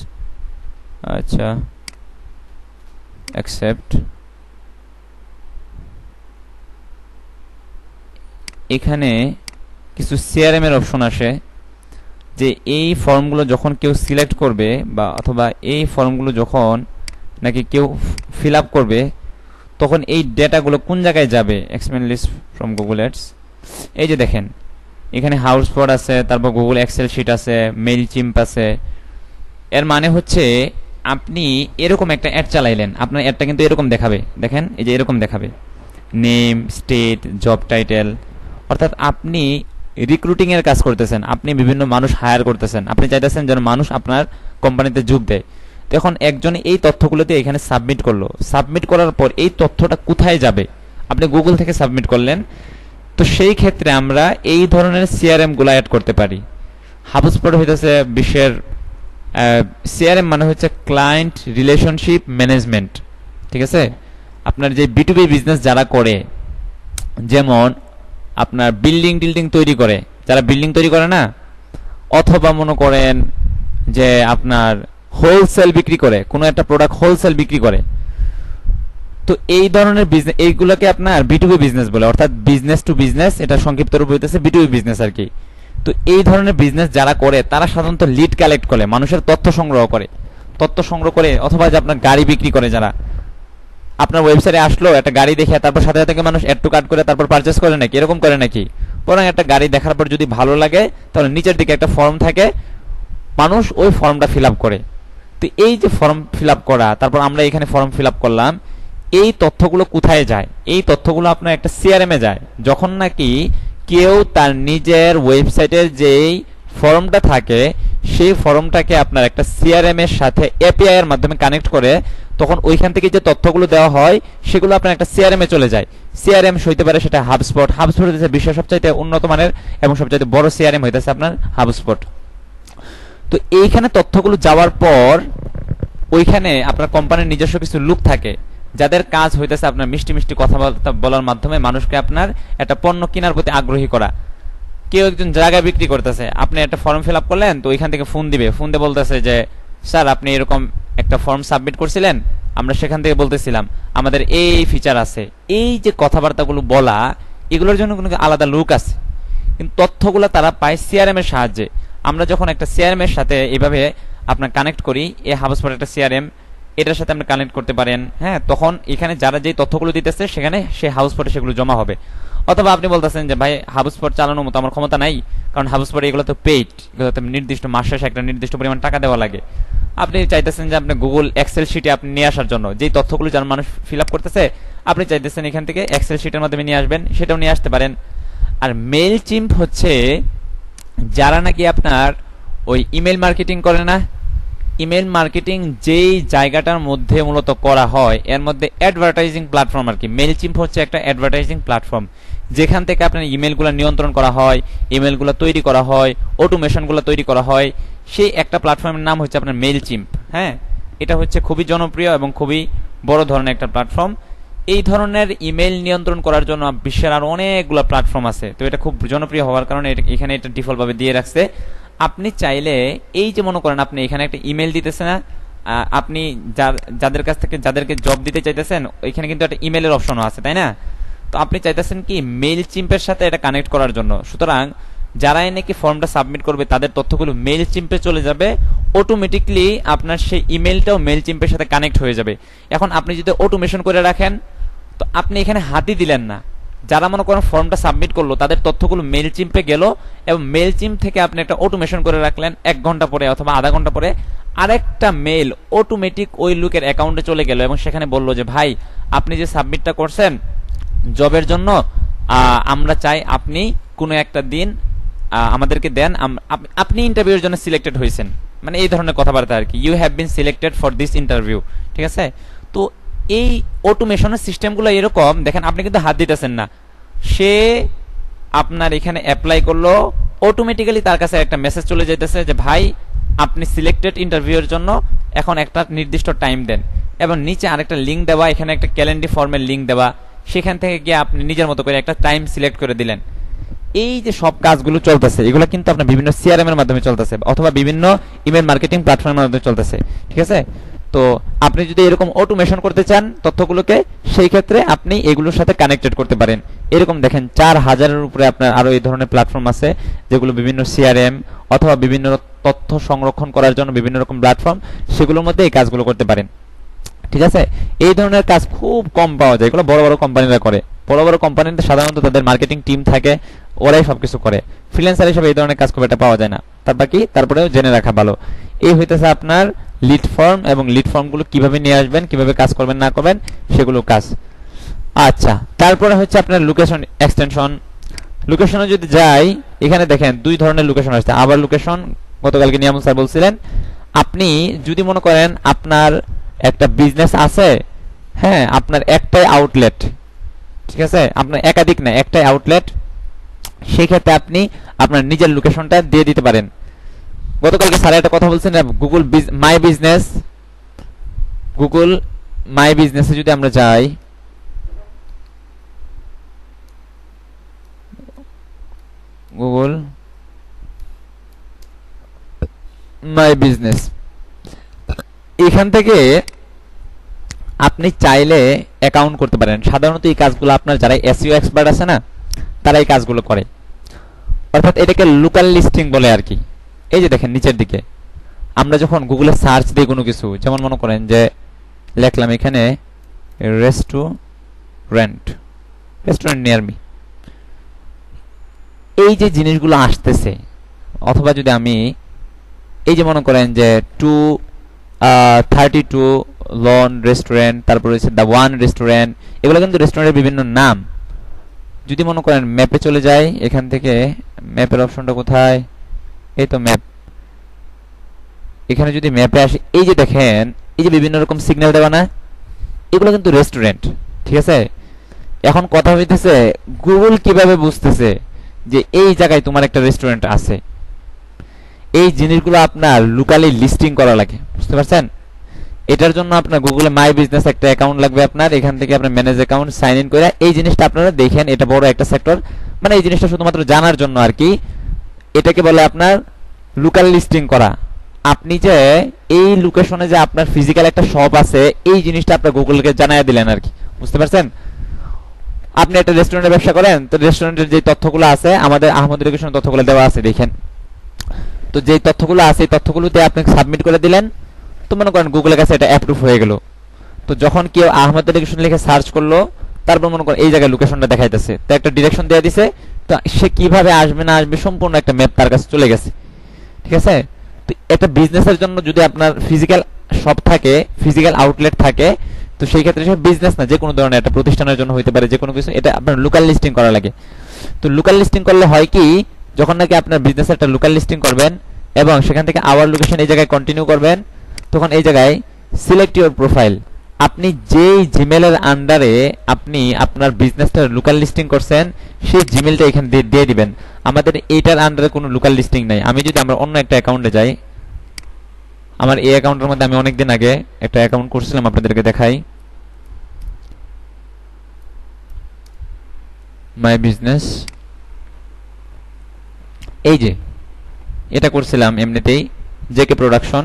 আচ্ছা অ্যাকসেপ্ট। এখানে কিছু সিআরএম এর অপশন আসে, যে এই ফর্মগুলো যখন কেউ সিলেক্ট করবে বা অথবা এই ফর্মগুলো যখন নাকি কেউ ফিল আপ করবে তখন এই ডেটাগুলো কোন জায়গায় যাবে। Expand list from Google ads, এই যে দেখেন এখানে হাউসস্পট আছে, তারপর গুগল এক্সেল শিট আছে, মেইল চিম্প আছে। এর মানে হচ্ছে আপনি এরকম একটা অ্যাড চালাইলেন, আপনার অ্যাডটা কিন্তু এরকম দেখাবে, দেখেন এই যে এরকম দেখাবে, নেম, স্টেট, জব টাইটেল। অর্থাৎ আপনি রিক্রুটিং এর কাজ করতেছেন, আপনি বিভিন্ন মানুষ হায়ার করতেছেন, আপনি চাইতেছেন যেন মানুষ আপনার কোম্পানিতে যোগ দেয়। তখন একজন এই তথ্যগুলোতে এখানে সাবমিট করলো, সাবমিট করার পর এই তথ্যটা কোথায় যাবে, আপনি গুগল থেকে সাবমিট করলেন, তো সেই ক্ষেত্রে আমরা এই ধরনের সিআরএম গুলো অ্যাড করতে পারি। হাবস্পট হইতেছে বিশ্বের সিআরএম, মানে হচ্ছে ক্লায়েন্ট রিলেশনশিপ ম্যানেজমেন্ট, ঠিক আছে। আপনার যে বিটুবি বিজনেস যারা করে, যেমন আপনার বিল্ডিং টিল্ডিং তৈরি করে, যারা বিল্ডিং তৈরি করে না, অথবা মনে করেন যে আপনার হোলসেল বিক্রি করে, কোনো একটা প্রোডাক্ট হোলসেল বিক্রি করে, তো এই ধরনের বিজনেস, এইগুলোকে আপনার বিটুবি বিজনেস বলে, অর্থাৎ বিজনেস টু বিজনেস, এটা সংক্ষিপ্ত রূপ হইতেছে বিটুবি বিজনেস আর কি। তো এই ধরনের বিজনেস যারা করে তারা সাধারণত লিড কালেক্ট করে, মানুষের তথ্য সংগ্রহ করে, অথবা যে আপনার গাড়ি বিক্রি করে, যারা আপনার ওয়েবসাইটে আসলো একটা গাড়ি দেখে তারপর সাথে সাথে মানুষ অ্যাড টু কার্ট করে তারপর পারচেস করে নাকি, এরকম করে নাকি, বরং একটা গাড়ি দেখার পর যদি ভালো লাগে তাহলে নিচের দিকে একটা ফর্ম থাকে, মানুষ ওই ফর্মটা ফিল আপ করে। তো এই যে ফর্ম ফিল আপ করা, তারপর আমরা এখানে ফর্ম ফিল আপ করলাম, এই তথ্যগুলো কোথায় যায়, এই তথ্যগুলো আপনার একটা সিআরএম এ যায়। যখন নাকি কেউ তার নিজের ওয়েবসাইটের যেই ফর্মটা থাকে সেই ফর্মটাকে আপনার একটা সিআরএম এর সাথে এপিআই এর মাধ্যমে কানেক্ট করে, তখন ওইখান থেকে যে তথ্যগুলো দেওয়া হয় সেগুলো আপনার একটা সিআরএম এ চলে যায়। সিআরএম হইতে পারে সেটা হাবস্পট, হাবস্পট হইতেছে বিশ্বের সবচাইতে উন্নত মানের এবং সবচাইতে বড় সিআরএম হইতেছে আপনার হাবস্পট। তো এইখানে তথ্যগুলো যাওয়ার পর ওইখানে আপনার কোম্পানির নিজস্ব কিছু লোক থাকে যাদের কাজ হইতেছে আপনার মিষ্টি মিষ্টি কথাবার্তা বলার মাধ্যমে মানুষকে আপনার একটা পণ্য কেনার প্রতি আগ্রহী করা। কেউ একজন জায়গায় বিক্রি করতেছে, আপনি একটা ফর্ম ফিল আপ করলেন, তো ওইখান থেকে ফোন দিবে, ফোন দিয়ে বলতেছে যে স্যার আপনি এরকম একটা ফর্ম সাবমিট করছিলেন, আমরা সেখান থেকে বলতেছিলাম আমাদের এই ফিচার আছে। এই যে কথাবার্তাগুলো বলা, এগুলোর জন্য কোনো আলাদা লোক আছে, কিন্তু তথ্যগুলো তারা পায় সিআরএম এর সাহায্যে। আমরা যখন একটা সিআরএম এর সাথে এইভাবে আপনার কানেক্ট করি, এই হাবস্পট একটা সিআরএম, এটার সাথে আপনি কানেক্ট করতে পারেন, হ্যাঁ, তখন এখানে যারা যেই তথ্যগুলো দিতেছে সেখানে সেই হাবস্পটে সেগুলো জমা হবে। অথবা আপনি বলতেছেন যে ভাই হাবস্পট চালানোর মতো আমার ক্ষমতা নাই, কারণ হাবস্পট এগুলো তো পেইড, এগুলোতে নির্দিষ্ট মাস শেষে একটা নির্দিষ্ট পরিমাণ টাকা দেওয়া লাগে। আপনি চাইতেছেন যে আপনি গুগল এক্সেল শিটে আপনি নিয়ে আসার জন্য যেই তথ্যগুলো যারা মানুষ ফিল আপ করতেছে, আপনি চাইতেছেন এখান থেকে এক্সেল শিটের মাধ্যমে নিয়ে আসবেন, সেটাও নিয়ে আসতে পারেন। আর মেইল চিম্প হচ্ছে যারা নাকি আপনার ওই ইমেল মার্কেটিং করে না, ইমেল মার্কেটিং যেই জায়গাটার মধ্যে মূলত করা হয় এর মধ্যে অ্যাডভার্টাইজিং প্ল্যাটফর্ম আর কি। মেইল চিম্প হচ্ছে একটা অ্যাডভার্টাইজিং প্ল্যাটফর্ম, যেখান থেকে আপনার ইমেলগুলো নিয়ন্ত্রণ করা হয়, ইমেলগুলো তৈরি করা হয়, অটোমেশনগুলো তৈরি করা হয়, সেই একটা প্ল্যাটফর্মের নাম হচ্ছে আপনার মেইলচিম্প। হ্যাঁ, এটা হচ্ছে খুবই জনপ্রিয় এবং খুবই বড় ধরনের একটা প্ল্যাটফর্ম। এই ধরনের ইমেল নিয়ন্ত্রণ করার জন্য বিশ্বের আরো অনেকগুলো প্ল্যাটফর্ম আছে, তো এটা খুব জনপ্রিয় হওয়ার কারণে এখানে এটা ডিফল্ট ভাবে দিয়ে রাখছে। আপনি চাইলে এই যে মনে করেন আপনি এখানে একটা ইমেল দিতেছেন না, আপনি যাদের কাছ থেকে যাদেরকে জব দিতে চাইতেছেন এখানে কিন্তু একটা ইমেলের অপশনও আছে, তাই না? তো আপনি চাইতেছেন কি মেইল চিম্পের সাথে এটা কানেক্ট করার জন্য। সুতরাং যারাই নাকি ফর্মটা সাবমিট করবে তাদের তথ্যগুলো মেইল চিম্পে চলে যাবে, অটোমেটিকলি আপনার সেই ইমেলটাও মেইল চিম্পের সাথে কানেক্ট হয়ে যাবে। এখন আপনি যদি অটোমেশন করে রাখেন তো আপনি এখানে হাতই দিলেন না, যারা মনে করেন ফর্মটা সাবমিট করলো তাদের তথ্যগুলো মেইল চিম্পে গেল, এবং মেইল চিম্প থেকে আপনি একটা অটোমেশন করে রাখলেন, 1 ঘন্টা পরে অথবা আধা ঘন্টা পরে আরেকটা মেইল অটোমেটিক ওই লোকের অ্যাকাউন্টে চলে গেল এবং সেখানে বললো যে ভাই আপনি যে সাবমিটটা করছেন জবের জন্য, আমরা চাই আপনি কোনো একটা দিন আমাদেরকে দেন, আপনি ইন্টারভিউর জন্য সিলেক্টেড হয়েছেন, মানে এই ধরনের কথাবার্তা আর কি, you have been selected for this interview. ঠিক আছে? তো এই অটোমেশনের সিস্টেমগুলো এরকম, দেখেন আপনি কিন্তু হাত দিতেছেন না, সে আপনার এখানে অ্যাপ্লাই করলো, অটোমেটিক্যালি তার কাছে একটা মেসেজ চলে যাইতেছে যে ভাই আপনি সিলেক্টেড ইন্টারভিউর জন্য, এখন একটা নির্দিষ্ট টাইম দেন, এবং নিচে আরেকটা লিঙ্ক দেওয়া, এখানে একটা ক্যালেন্ডার ফর্মের লিঙ্ক দেওয়া, সেখান থেকে গিয়ে আপনি নিজের মতো করে একটা টাইম সিলেক্ট করে দিলেন। এই যে সব কাজগুলো চলতেছে এগুলো কিন্তু আপনার বিভিন্ন সিআরএম এর মাধ্যমে চলতেছে অথবা বিভিন্ন ইমেল মার্কেটিং প্ল্যাটফর্মের মাধ্যমে চলতেছে। ঠিক আছে? তো আপনি যদি এরকম অটোমেশন করতে চান তথ্যগুলোকে, সেই ক্ষেত্রে আপনি এগুলোর সাথে কানেক্টেড করতে পারেন। এরকম দেখেন 4000-এর উপরে আপনার আরো এই ধরনের প্ল্যাটফর্ম আছে যেগুলো বিভিন্ন সিআরএম অথবা বিভিন্ন তথ্য সংরক্ষণ করার জন্য বিভিন্ন রকম প্ল্যাটফর্ম, সেগুলোর মধ্যে এই কাজগুলো করতে পারেন। ঠিক আছে? এই ধরনের কাজ খুব কম পাওয়া যায়, এগুলো বড় বড় কোম্পানিরা করে। বড় বড় কোম্পানিতে সাধারণত তাদের মার্কেটিং টিম থাকে, ওরাই সবকিছু করে। ফ্রিল্যান্সার হিসেবে এই ধরনের কাজ খুব একটা পাওয়া যায় না। তারপরেও জেনে রাখা ভালো। এই হইতেছে আপনার লিড ফর্ম, এবং লিড ফর্মগুলো কিভাবে নিয়ে আসবেন, কিভাবে কাজ করবেন না করবেন সেগুলো কাজ। আচ্ছা, তারপরে হচ্ছে আপনার লোকেশন এক্সটেনশন। লোকেশনে যদি যাই, এখানে দেখেন 2 ধরনের লোকেশন আসছে। আবার লোকেশন গতকালকে নিয়ামুল স্যার বলছিলেন, আপনি যদি মনে করেন আপনার একটা বিজনেস আছে, হ্যাঁ, আপনার একটাই আউটলেট, ঠিক আছে, আপনার একাধিক না, একটাই আউটলেট, সেই ক্ষেত্রে আপনি আপনার নিজের লোকেশনটা দিয়ে দিতে পারেন। গতকালকে স্যার একটা কথা বলছেন, গুগল মাই বিজনেসে যদি আমরা যাই, গুগল মাই বিজনেস, এখান থেকে আপনি চাইলে অ্যাকাউন্ট করতে পারেন। সাধারণত এই কাজগুলো আপনার যারা এসইও এক্সপার্ট আছে না, তারা এই কাজগুলো করে, অর্থাৎ এটাকে লোকাল লিস্টিং বলে আর কি। এই যে দেখেন নিচের দিকে আমরা যখন গুগলে সার্চ দিই কোনো কিছু, যেমন মনে করেন যে লিখলাম এখানে রেস্টুরেন্ট নিয়ার মি, এই যে জিনিসগুলো আসতেছে, অথবা যদি আমি এই যে মনে করেন যে 232 লন রেস্টুরেন্ট, তারপর হচ্ছে দ্য ওয়ান রেস্টুরেন্ট, এগুলো কিন্তু রেস্টুরেন্টের বিভিন্ন নাম। যদি মনে করেন ম্যাপে চলে যায়, এখান থেকে ম্যাপের অপশনটা কোথায়, এই তো ম্যাপ, এখানে যদি ম্যাপে আসে, এই যে দেখেন এই যে বিভিন্ন রকম সিগন্যাল দেওয়া না, এগুলো কিন্তু রেস্টুরেন্ট। ঠিক আছে? এখন কথা হইতেছে গুগল কিভাবে বুঝতেছে যে এই জায়গায় তোমার একটা রেস্টুরেন্ট আছে। এই জিনিসগুলো আপনার লোকালি লিস্টিং করা লাগে, বুঝতে পারছেন? এটার জন্য আপনার গুগলে মাই বিজনেস একটা অ্যাকাউন্ট লাগবে আপনার, এখান থেকে আপনার ম্যানেজ অ্যাকাউন্ট সাইন ইন করে এই জিনিসটা আপনারা দেখেন, এটা বড় একটা সেক্টর, মানে এই জিনিসটা শুধুমাত্র জানার জন্য আর কি। এটাকে বলে আপনার লোকাল লিস্টিং করা। আপনি যে এই লোকেশনে যে আপনার ফিজিক্যাল একটা শপ আছে, এই জিনিসটা আপনার গুগলকে জানাই দিলেন আর কি, বুঝতে পারছেন? আপনি একটা রেস্টুরেন্টের ব্যবসা করেন, তো রেস্টুরেন্টের যে তথ্যগুলো আছে আমাদের আহমদ এডুকেশন তথ্যগুলো দেওয়া আছে, দেখেন তো যেই তথ্যগুলো আছে এই তথ্যগুলোতে আপনি সাবমিট করে দিলেন, তো মনে করেন গুগলের কাছে এটা অ্যাপ্রুভ হয়ে গেল। তো যখন কেউ আহমদ এডুকেশন লিখে সার্চ করলো, তারপর মনে করেন এই জায়গায় লোকেশনটা দেখাইতেছে, তো একটা ডিরেকশন দেওয়া দিছে, তো সে কিভাবে আসবে না আসবে সম্পূর্ণ একটা ম্যাপ তার কাছে চলে গেছে। ঠিক আছে? তো একটা বিজনেসের জন্য যদি আপনার ফিজিক্যাল শপ থাকে, ফিজিক্যাল আউটলেট থাকে, তো সেই ক্ষেত্রে সে বিজনেস না, যে কোনো ধরনের একটা প্রতিষ্ঠানের জন্য হইতে পারে, যে কোনো কিছু, এটা আপনার লোকাল লিস্টিং করা লাগে। তো লোকাল লিস্টিং করলে হয় কি, যখন নাকি আপনার বিজনেস একটা লোকাল লিস্টিং করবেন এবং সেখান থেকে আওয়ার লোকেশন এই জায়গায় কন্টিনিউ করবেন, তখন এই জায়গায় সিলেক্ট ইউর প্রোফাইল, আপনি যেই জিমেলের আন্ডারে আপনি আপনার বিজনেসটা লোকাল লিস্টিং করছেন সেই জিমেলটা এখানে দিয়ে দিবেন। আমাদের এইটার আন্ডারে কোনো লোকাল লিস্টিং নাই। আমি যদি আমরা অন্য একটা অ্যাকাউন্টে যাই, আমার এই অ্যাকাউন্টের মধ্যে আমি অনেকদিন আগে একটা অ্যাকাউন্ট করছিলাম, আপনাদেরকে দেখাই। মাই বিজনেস, এই যে এটা করছিলাম এমনিতেই, জেকে প্রোডাকশন,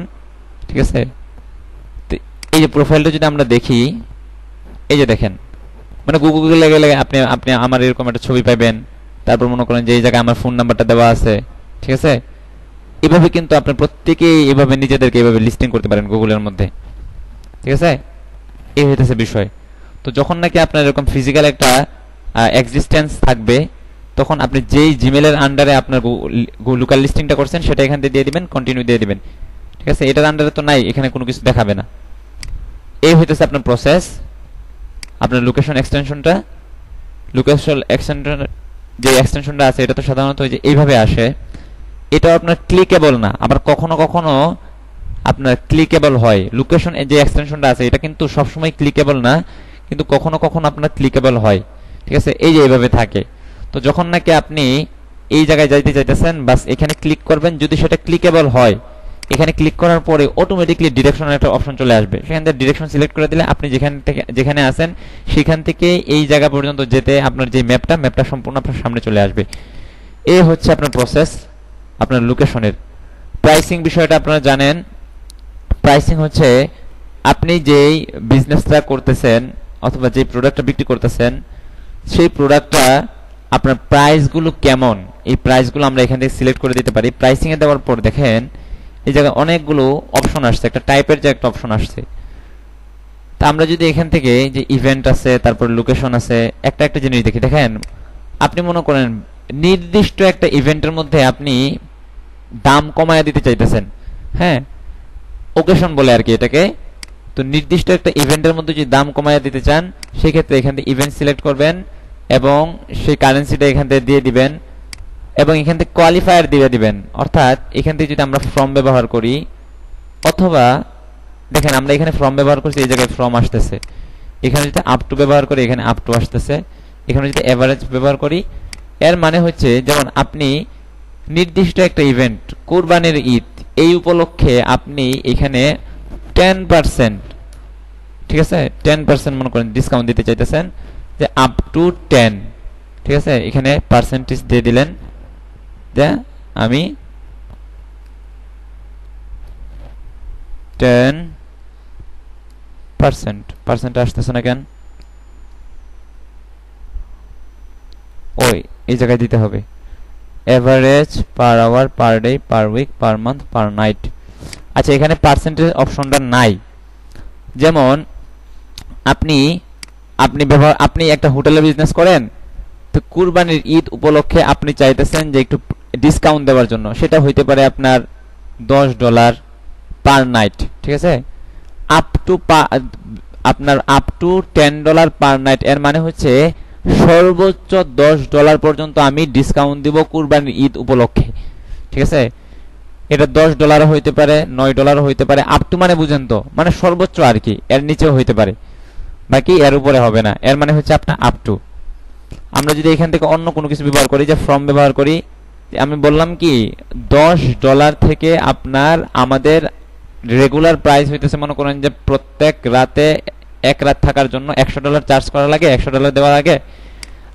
ঠিক আছে। এই যে প্রোফাইলটা যদি আমরা দেখি, এই যে দেখেন, মানে গুগলে গেলে আপনি আপনি আমার এরকম একটা ছবি পাবেন। তারপর মনে করেন যে এই জায়গায় আমার ফোন নাম্বারটা দেওয়া আছে, ঠিক আছে। এভাবে কিন্তু আপনি প্রত্যেকেই এভাবে নিজেদেরকে এভাবে লিস্টিং করতে পারেন গুগলের মধ্যে, ঠিক আছে। এই হইতেছে বিষয়। তো যখন নাকি আপনার এরকম ফিজিক্যাল একটা এক্সিস্টেন্স থাকবে, তখন আপনি যেই জিমেলের আন্ডারে আপনার লোকাল লিস্টিংটা করছেন সেটা এখান থেকে দিয়ে দিবেন, কন্টিনিউ দিয়ে দিবেন, ঠিক আছে। এটার আন্ডারে তো নাই, এখানে কোনো কিছু দেখাবে না। এই হইতেছে আপনার প্রসেস। আপনার লোকেশন এক্সটেনশনটা, লোকেশন এক্সটেনশন যে এক্সটেনশনটা আছে এটা তো সাধারণত ওই যে এইভাবে আসে। এটাও আপনার ক্লিকেবল না, আবার কখনো কখনো আপনার ক্লিকেবল হয়। লোকেশন যে এক্সটেনশনটা আছে এটা কিন্তু সবসময় ক্লিকেবল না, কিন্তু কখনো কখনো আপনার ক্লিকেবল হয়, ঠিক আছে। এই যে এইভাবে থাকে। তো যখন নাকি আপনি এই জায়গায় যাইতে চাইতেছেন, বাস এখানে ক্লিক করবেন। যদি সেটা ক্লিকেবল হয়, এখানে ক্লিক করার পরে অটোমেটিকলি ডিরেকশনের একটা অপশন চলে আসবে। সেখান থেকে ডিরেকশন সিলেক্ট করে দিলে আপনি যেখানে আছেন সেখান থেকে এই জায়গা পর্যন্ত যেতে আপনার যে ম্যাপটা সম্পূর্ণ আপনার সামনে চলে আসবে। এই হচ্ছে আপনার প্রসেস আপনার লোকেশনের। প্রাইসিং বিষয়টা আপনারা জানেন। প্রাইসিং হচ্ছে আপনি যেই বিজনেসটা করতেছেন অথবা যে প্রোডাক্টটা বিক্রি করতেছেন সেই প্রোডাক্টটা আপনার প্রাইসগুলো কেমন, এই প্রাইসগুলো আমরা এখান থেকে সিলেক্ট করে দিতে পারি। প্রাইসিং এ দেওয়ার পর দেখেন এই জায়গায় অনেকগুলো অপশন আসছে, একটা টাইপের যে একটা অপশন আসছে। তা আমরা যদি এখান থেকে যে ইভেন্ট আছে, তারপর লোকেশন আছে, একটা জিনিস দেখি। দেখেন আপনি মনে করেন নির্দিষ্ট একটা ইভেন্টের মধ্যে আপনি দাম কমায় দিতে চাইতেছেন, হ্যাঁ, ওকেশন বলে আর কি এটাকে। তো নির্দিষ্ট একটা ইভেন্টের মধ্যে যদি দাম কমায় দিতে চান, সেই ক্ষেত্রে এখান থেকে ইভেন্ট সিলেক্ট করবেন এবং সেই কারেন্সিটা এখান থেকে দিয়ে দিবেন এবং এখান থেকে কোয়ালিফায়ার দিয়ে দিবেন। অর্থাৎ এখান থেকে যদি আমরা ফ্রম ব্যবহার করি, অথবা দেখেন আমরা এখানে ফ্রম ব্যবহার করছি, এই জায়গায় ফ্রম আসতেছে। এখানে যদি আপ টু ব্যবহার করি, এখানে আপ টু আসতেছে। এখানে যদি এভারেজ ব্যবহার করি, এর মানে হচ্ছে যেমন আপনি নির্দিষ্ট একটা ইভেন্ট, কুরবানির ঈদ, এই উপলক্ষে আপনি এখানে 10%, ঠিক আছে, 10% মনে করেন ডিসকাউন্ট দিতে চাইতেছেন, যে আপ টু 10, ঠিক আছে। এখানে পার্সেন্টেজ দিয়ে দিলেন, যে আমি 10% আসতেছে না কেন, ওই এই জায়গায় দিতে হবে average per hour, per day, per week, per month, per night. আচ্ছা, এখানে পার্সেন্টেজ অপশনটা নাই। যেমন আপনি একটা হোটেলে বিজনেস করেন, তো কুরবানির ঈদ উপলক্ষে আপনি চাইতেছেন যে একটু ডিসকাউন্ট দেওয়ার জন্য, সেটা হইতে পারে আপনার $10 পার নাইট, ঠিক আছে। আপনার আপ টু $10 পার নাইট, এর মানে হচ্ছে সর্বোচ্চ $10 পর্যন্ত আমি ডিসকাউন্ট দিব কুরবানির ঈদ উপলক্ষে, ঠিক আছে। এটা $10 হইতে পারে, $9 হইতে পারে, আপ টু মানে বুঝেন তো, মানে সর্বোচ্চ আর কি, এর নিচেও হইতে পারে, বাকি এর উপরে হবে না। এর মানে হচ্ছে আপনার আপ টু। আমরা যদি এখান থেকে অন্য কোনো কিছু ব্যবহার করি, যে ফ্রম ব্যবহার করি, আমি বললাম কি $10 থেকে আপনার আমাদের রেগুলার প্রাইস হইতেছে, মনে করেন যে প্রত্যেক রাতে এক রাত থাকার জন্য $100 চার্জ করা লাগে, $100 দেওয়া লাগে।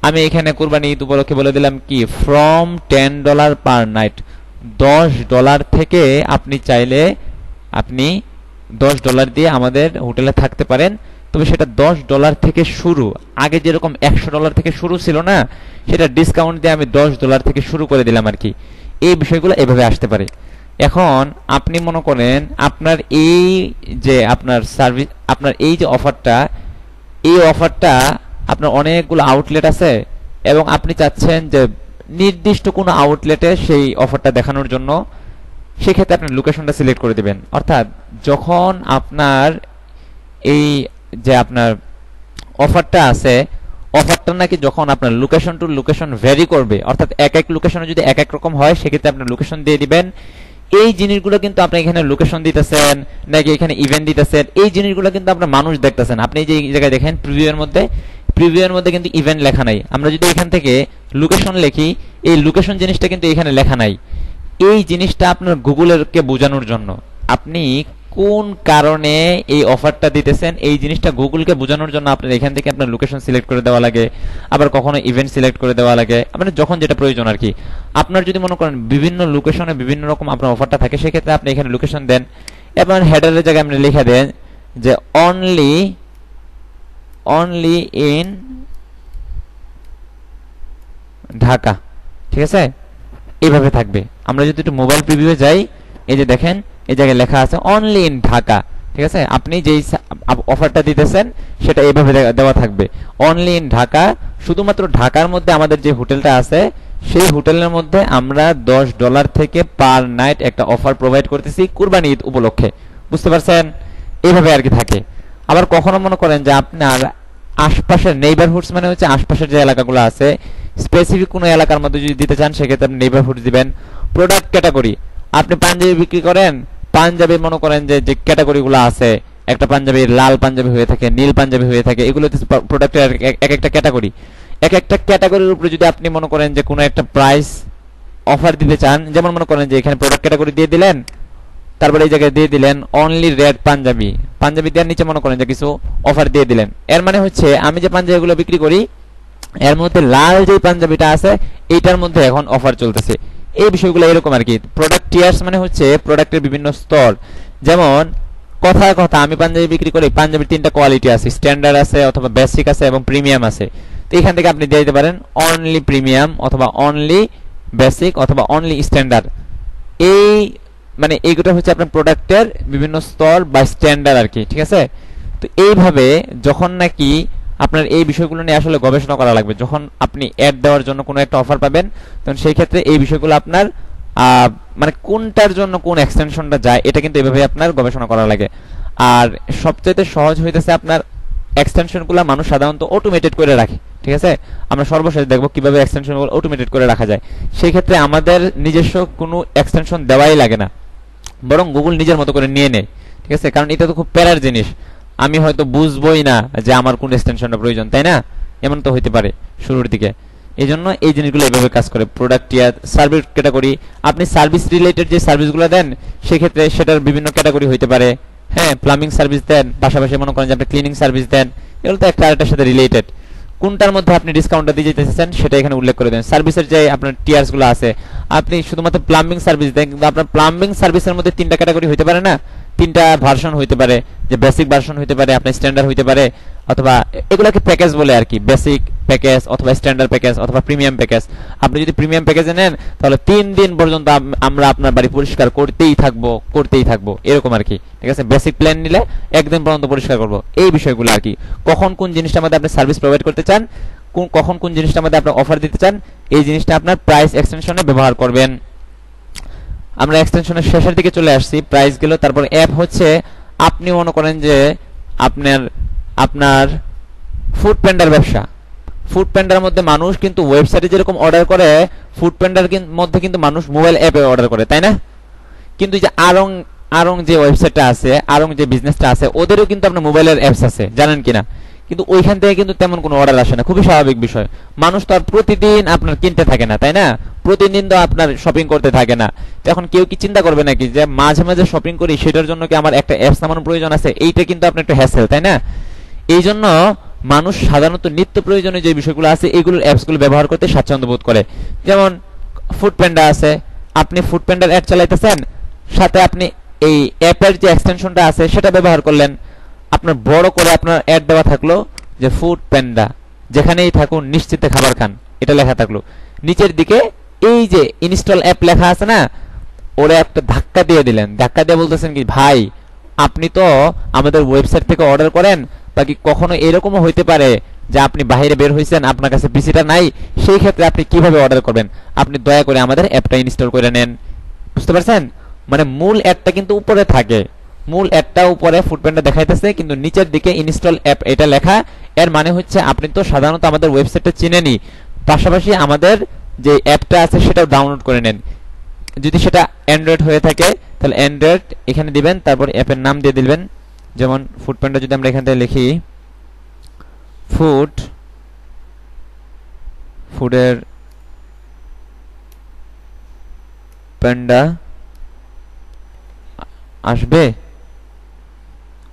আমি এখানে কুরবানি ঈদ উপলক্ষে বলে দিলাম কি ফ্রম $10 পার নাইট, $10 থেকে আপনি চাইলে আপনি $10 দিয়ে আমাদের হোটেলে থাকতে পারেন। তবে সেটা $10 থেকে শুরু, আগে যেরকম $100 থেকে শুরু ছিল না, সেটা ডিসকাউন্ট দিয়ে আমি $10 থেকে শুরু করে দিলাম আর কি। এই বিষয়গুলো এভাবে আসতে পারে। এখন আপনি মনে করেন আপনার এই যে আপনার সার্ভিস, আপনার এই যে অফারটা, এই অফারটা আপনার অনেকগুলো আউটলেট আছে এবং আপনি চাচ্ছেন যে নির্দিষ্ট কোনো আউটলেটে সেই অফারটা দেখানোর জন্য, সেক্ষেত্রে আপনি লোকেশনটা সিলেক্ট করে দিবেন। অর্থাৎ যখন আপনার এই যে আপনার অফারটা আছে, অফারটা নাকি যখন আপনার লোকেশন টু লোকেশন ভ্যারি করবে, অর্থাৎ এক লোকেশনে যদি এক রকম হয়, সেক্ষেত্রে আপনার লোকেশন দিয়ে দিবেন। এই জিনিসগুলো কিন্তু আপনি এখানে লোকেশন দিতেছেন নাকি এখানে ইভেন্ট দিতেছেন, এই জিনিসগুলো কিন্তু আপনার মানুষ দেখতেছেন। আপনি এই যে জায়গায় দেখেন প্রিভিউ এর মধ্যে কিন্তু ইভেন্ট লেখা নাই। আমরা যদি এখান থেকে লোকেশন লিখি, এই লোকেশন জিনিসটা কিন্তু এখানে লেখা নাই। এই জিনিসটা আপনার গুগলেরকে বোঝানোর জন্য, আপনি কোন কারণে এই অফারটা দিতেছেন এই জিনিসটা গুগলকে বোঝানোর জন্য আপনার এখান থেকে আপনার লোকেশন সিলেক্ট করে দেওয়া লাগে, আবার কখনো ইভেন্ট সিলেক্ট করে দেওয়া লাগে, মানে যখন যেটা প্রয়োজন আর কি। আপনার যদি মনে করেন বিভিন্ন লোকেশনে বিভিন্ন রকম আপনার অফারটা থাকে, সেক্ষেত্রে আপনি এখানে লোকেশন দেন এবং হেডারের জায়গায় আপনি লিখে দেন যে অনলি ইন ঢাকা, ঠিক আছে, এইভাবে থাকবে। আমরা যদি একটু মোবাইল প্রিভিউ যাই, এই যে দেখেন এই জায়গায় লেখা আছে অনলি ইন ঢাকা, ঠিক আছে। আপনি যেই অফারটা দিতেছেন সেটা এইভাবে দেওয়া থাকবে, অনলি ইন ঢাকা। শুধুমাত্র ঢাকার মধ্যে আমাদের যে হোটেলটা আছে সেই হোটেলের মধ্যে আমরা $10 থেকে পার নাইট একটা অফার প্রোভাইড করতেছি কুরবানি ঈদ উপলক্ষে, বুঝতে পারছেন? এইভাবে আর কি থাকে। আবার কখনো মনে করেন যে আপনার আশপাশের নেইবারহুডস, মানে হচ্ছে আশপাশের যে এলাকাগুলো আছে, স্পেসিফিক কোনো এলাকার মধ্যে যদি দিতে চান সেক্ষেত্রে আপনি নেইবারহুড দিবেন। প্রোডাক্ট ক্যাটাগরি, আপনি পাঞ্জাবি বিক্রি করেন, পাঞ্জাবি মনে করেন যে যে ক্যাটাগরিগুলো আছে, একটা পাঞ্জাবি লাল পাঞ্জাবি হয়ে থাকে, নীল পাঞ্জাবি হয়ে থাকে, এগুলো প্রোডাক্টের এক একটা ক্যাটাগরি। এক একটা ক্যাটাগরির উপরে যদি আপনি মনে করেন যে কোনো একটা প্রাইস অফার দিতে চান, যেমন মনে করেন যে এখানে প্রোডাক্ট ক্যাটাগরি দিয়ে দিলেন, তারপরে এই জায়গায় দিয়ে দিলেন অনলি রেড পাঞ্জাবি, পাঞ্জাবি দেওয়ার নিচে মনে করেন যে কিছু অফার দিয়ে দিলেন। এর মানে হচ্ছে আমি যে পাঞ্জাবিগুলো বিক্রি করি এর মধ্যে লাল যে পাঞ্জাবিটা আছে এইটার মধ্যে এখন অফার চলতেছে। এই বিষয়গুলো এরকম আর কি। প্রোডাক্ট টিয়ার্স মানে হচ্ছে প্রোডাক্টের বিভিন্ন স্তর। যেমন কথায় কথা আমি পাঞ্জাবি বিক্রি করি, পাঞ্জাবির 3টা কোয়ালিটি আছে, স্ট্যান্ডার্ড আছে অথবা বেসিক আছে এবং প্রিমিয়াম আছে। তো এখান থেকে আপনি দিয়ে দিতে পারেন অনলি প্রিমিয়াম অথবা অনলি বেসিক অথবা অনলি স্ট্যান্ডার্ড। এই মানে এইগুলো হচ্ছে আপনার প্রোডাক্টের বিভিন্ন স্তর বা স্ট্যান্ডার্ড আর কি, ঠিক আছে। তো এইভাবে যখন নাকি আপনার এই বিষয়গুলো নিয়ে আসলে গবেষণা করা লাগবে, যখন আপনি অ্যাড দেওয়ার জন্য কোনো একটা অফার পাবেন, তখন সেই ক্ষেত্রে এই বিষয়গুলো আপনার মানে কোনটার জন্য কোন এক্সটেনশনটা যায় এটা কিন্তু এভাবে আপনার গবেষণা করা লাগে। আর সবচেয়ে সহজ হইতেছে আপনার এক্সটেনশনগুলো মানুষ সাধারণত অটোমেটেড করে রাখে, ঠিক আছে। আমরা সর্বশেষ দেখব কিভাবে এক্সটেনশনগুলো অটোমেটেড করে রাখা যায়। সেই ক্ষেত্রে আমাদের নিজস্ব কোনো এক্সটেনশন দেওয়াই লাগে না, বরং গুগল নিজের মতো করে নিয়ে নেয়, ঠিক আছে। কারণ এটা তো খুব প্যারার জিনিস, আমি হয়তো বুঝবোই না যে আমার কোন এক্সটেনশনটা প্রয়োজন, তাই না? এমন তো হইতে পারে শুরুর দিকে। এই জন্য এই জিনিসগুলো এভাবে কাজ করে। প্রোডাক্ট টিয়ার, সার্ভিস ক্যাটাগরি, আপনি সার্ভিস রিলেটেড যে সার্ভিসগুলো দেন সেক্ষেত্রে সেটার বিভিন্ন ক্যাটাগরি হইতে পারে। হ্যাঁ, প্লাম্বিং সার্ভিস দেন, পাশাপাশি মনে করেন যে আপনি ক্লিনিং সার্ভিস দেন, এগুলো তো একটা আরেকটার সাথে রিলেটেড। কোনটার মধ্যে আপনি ডিসকাউন্টটা দিয়ে যেতেছেন সেটা এখানে উল্লেখ করে দেন। সার্ভিসের যে আপনার টিয়ার্সগুলো আছে, আপনি শুধুমাত্র প্লাম্বিং সার্ভিস দেন, কিন্তু আপনার প্লাম্বিং সার্ভিসের মধ্যে 3টা ক্যাটাগরি হইতে পারে না, 3টা ভার্সন হইতে পারে, যে বেসিক ভার্সন হইতে পারে, আপনার স্ট্যান্ডার্ড হইতে পারে, অথবা এগুলোকে প্যাকেজ বলে আর কি, বেসিক প্যাকেজ অথবা স্ট্যান্ডার্ড প্যাকেজ অথবা প্রিমিয়াম প্যাকেজ। আপনি যদি প্রিমিয়াম প্যাকেজে নেন তাহলে 3 দিন পর্যন্ত আমরা আপনার বাড়ি পরিষ্কার করতেই থাকবো এরকম আর কি, ঠিক আছে। বেসিক প্ল্যান নিলে 1 দিন পর্যন্ত পরিষ্কার করব। এই বিষয়গুলো আর কি, কখন কোন জিনিসটার মধ্যে আপনি সার্ভিস প্রোভাইড করতে চান, কখন কোন জিনিসটার মধ্যে আপনি অফার দিতে চান, এই জিনিসটা আপনার প্রাইস এক্সটেনশনে ব্যবহার করবেন। আমরা এক্সটেনশনের শেষের দিকে চলে আসছি, প্রাইস গেল। তারপর অ্যাপ হচ্ছে, আপনি মনে করেন যে আপনার ফুড প্যান্ডার ব্যবসা, ফুড প্যান্ডার মধ্যে মানুষ কিন্তু ওয়েবসাইটে যেরকম অর্ডার করে, ফুড প্যান্ডার মধ্যে কিন্তু মানুষ মোবাইল অ্যাপে অর্ডার করে, তাই না? কিন্তু যে আরং যে ওয়েবসাইটটা আছে, আরং যে বিজনেসটা আছে, ওদেরও কিন্তু আপনার মোবাইলের অ্যাপস আছে, জানেন কিনা? কিন্তু ওইখান থেকে কিন্তু তেমন কোনো অর্ডার আসে না, খুবই স্বাভাবিক বিষয়। মানুষ তো আর প্রতিদিন আপনার কিনতে থাকে না, তাই না? প্রতিদিন তো আপনার শপিং করতে থাকে না। এখন কেউ কি চিন্তা করবে নাকি যে মাঝে মাঝে শপিং করি, সেটার জন্য কি আমার একটা অ্যাপস নামানোর প্রয়োজন আছে? এইটা কিন্তু আপনার একটা হ্যাসেল, তাই না? এই জন্য মানুষ সাধারণত নিত্য প্রয়োজনীয় যে বিষয়গুলো আছে এগুলোর অ্যাপসগুলো ব্যবহার করতে স্বাচ্ছন্দ্য বোধ করে। যেমন ফুড প্যান্ডা আছে, আপনি ফুড প্যান্ডার অ্যাড চালাইতেছেন, সাথে আপনি এই অ্যাপের যে এক্সটেনশনটা আছে সেটা ব্যবহার করলেন, আপনার বড় করে আপনার অ্যাড দেওয়া থাকলো যে ফুড প্যান্ডা, যেখানেই থাকুন নিশ্চিন্তে খাবার খান, এটা লেখা থাকলো। নিচের দিকে এই যে ইনস্টল অ্যাপ লেখা আছে না, ওরা একটা ধাক্কা দিয়ে দিলেন, ধাক্কা দিয়ে বলতেছেন কি, ভাই আপনি তো আমাদের ওয়েবসাইট থেকে অর্ডার করেন, বাকি কখনো এরকমও হইতে পারে যে আপনি বাইরে বের হয়েছেন, আপনার কাছে পিসিটা নাই, সেই ক্ষেত্রে আপনি কিভাবে অর্ডার করবেন? আপনি দয়া করে আমাদের অ্যাপটা ইনস্টল করে নেন। বুঝতে পারছেন? মানে মূল অ্যাডটা কিন্তু উপরে থাকে, মূল অ্যাডটা উপরে ফুডপ্যান্ডা দেখাইতেছে, কিন্তু নিচের দিকে ইনস্টল অ্যাপ এটা লেখা। এর মানে হচ্ছে আপনি তো সাধারণত আমাদের ওয়েবসাইটটা চিনেনই, পাশাপাশি আমাদের যে অ্যাপটা আছে সেটাও ডাউনলোড করে নেন। যদি সেটা অ্যান্ড্রয়েড হয়ে থাকে তাহলে অ্যান্ড্রয়েড এখানে দিবেন, তারপর অ্যাপের নাম দিয়ে দিবেন। যেমন ফুড প্যান্ডা যদি আমরা এখান থেকে লিখি ফুডের প্যান্ডা আসবে,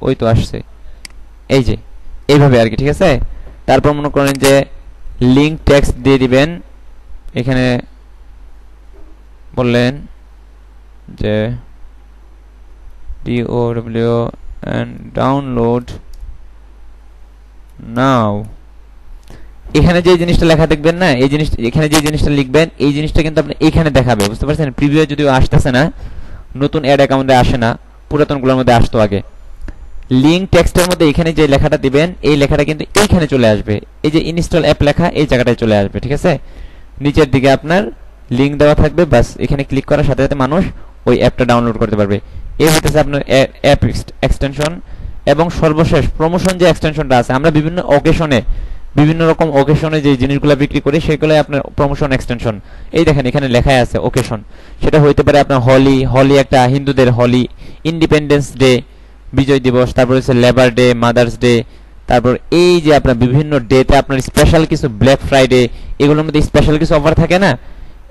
ওই তো আসছে, এই যে এইভাবে আর কি, ঠিক আছে। তারপর মনে করেন যে লিংক টেক্সট দিয়ে দিবেন, এখানে বললেন যে DOW and download now। এখানে যে জিনিসটা লেখা দেখবেন না, এই জিনিস এখানে যে জিনিসটা লিখবেন এই জিনিসটা কিন্তু আপনি এখানে দেখাবে, বুঝতে পারছেন। প্রিভিউ যদিও আসতেছে না, নতুন অ্যাড অ্যাকাউন্টে আসে না, পুরাতনগুলোর মধ্যে আসতো আগে। লিংক টেক্সটের মধ্যে এখানে যে লেখাটা দিবেন এই লেখাটা কিন্তু এইখানে চলে আসবে, এই যে ইনস্টল অ্যাপ লেখা এই জায়গাটায় চলে আসবে, ঠিক আছে। নিচের দিকে আপনার লিংক দেওয়া থাকবে, বাস এখানে ক্লিক করার সাথে সাথে মানুষ ওই অ্যাপটা ডাউনলোড করতে পারবে। এই হতেছে আপনার অ্যাপ এক্সটেনশন। এবং সর্বশেষ প্রমোশন যে এক্সটেনশনটা আছে, আমরা বিভিন্ন রকম অকেশনে যে জিনিসগুলো বিক্রি করি সেগুলোই আপনার প্রমোশন এক্সটেনশন। এই দেখেন এখানে লেখাই আছে অকেশন, সেটা হইতে পারে আপনার হোলি একটা হিন্দুদের হোলি, ইন্ডিপেন্ডেন্স ডে বিজয় দিবস, তারপর হচ্ছে লেবার ডে, মাদার্স ডে, তারপর এই যে আপনার বিভিন্ন ডেতে আপনার স্পেশাল কিছু ব্ল্যাক ফ্রাইডে, এগুলোর মধ্যে স্পেশাল কিছু অফার থাকে না,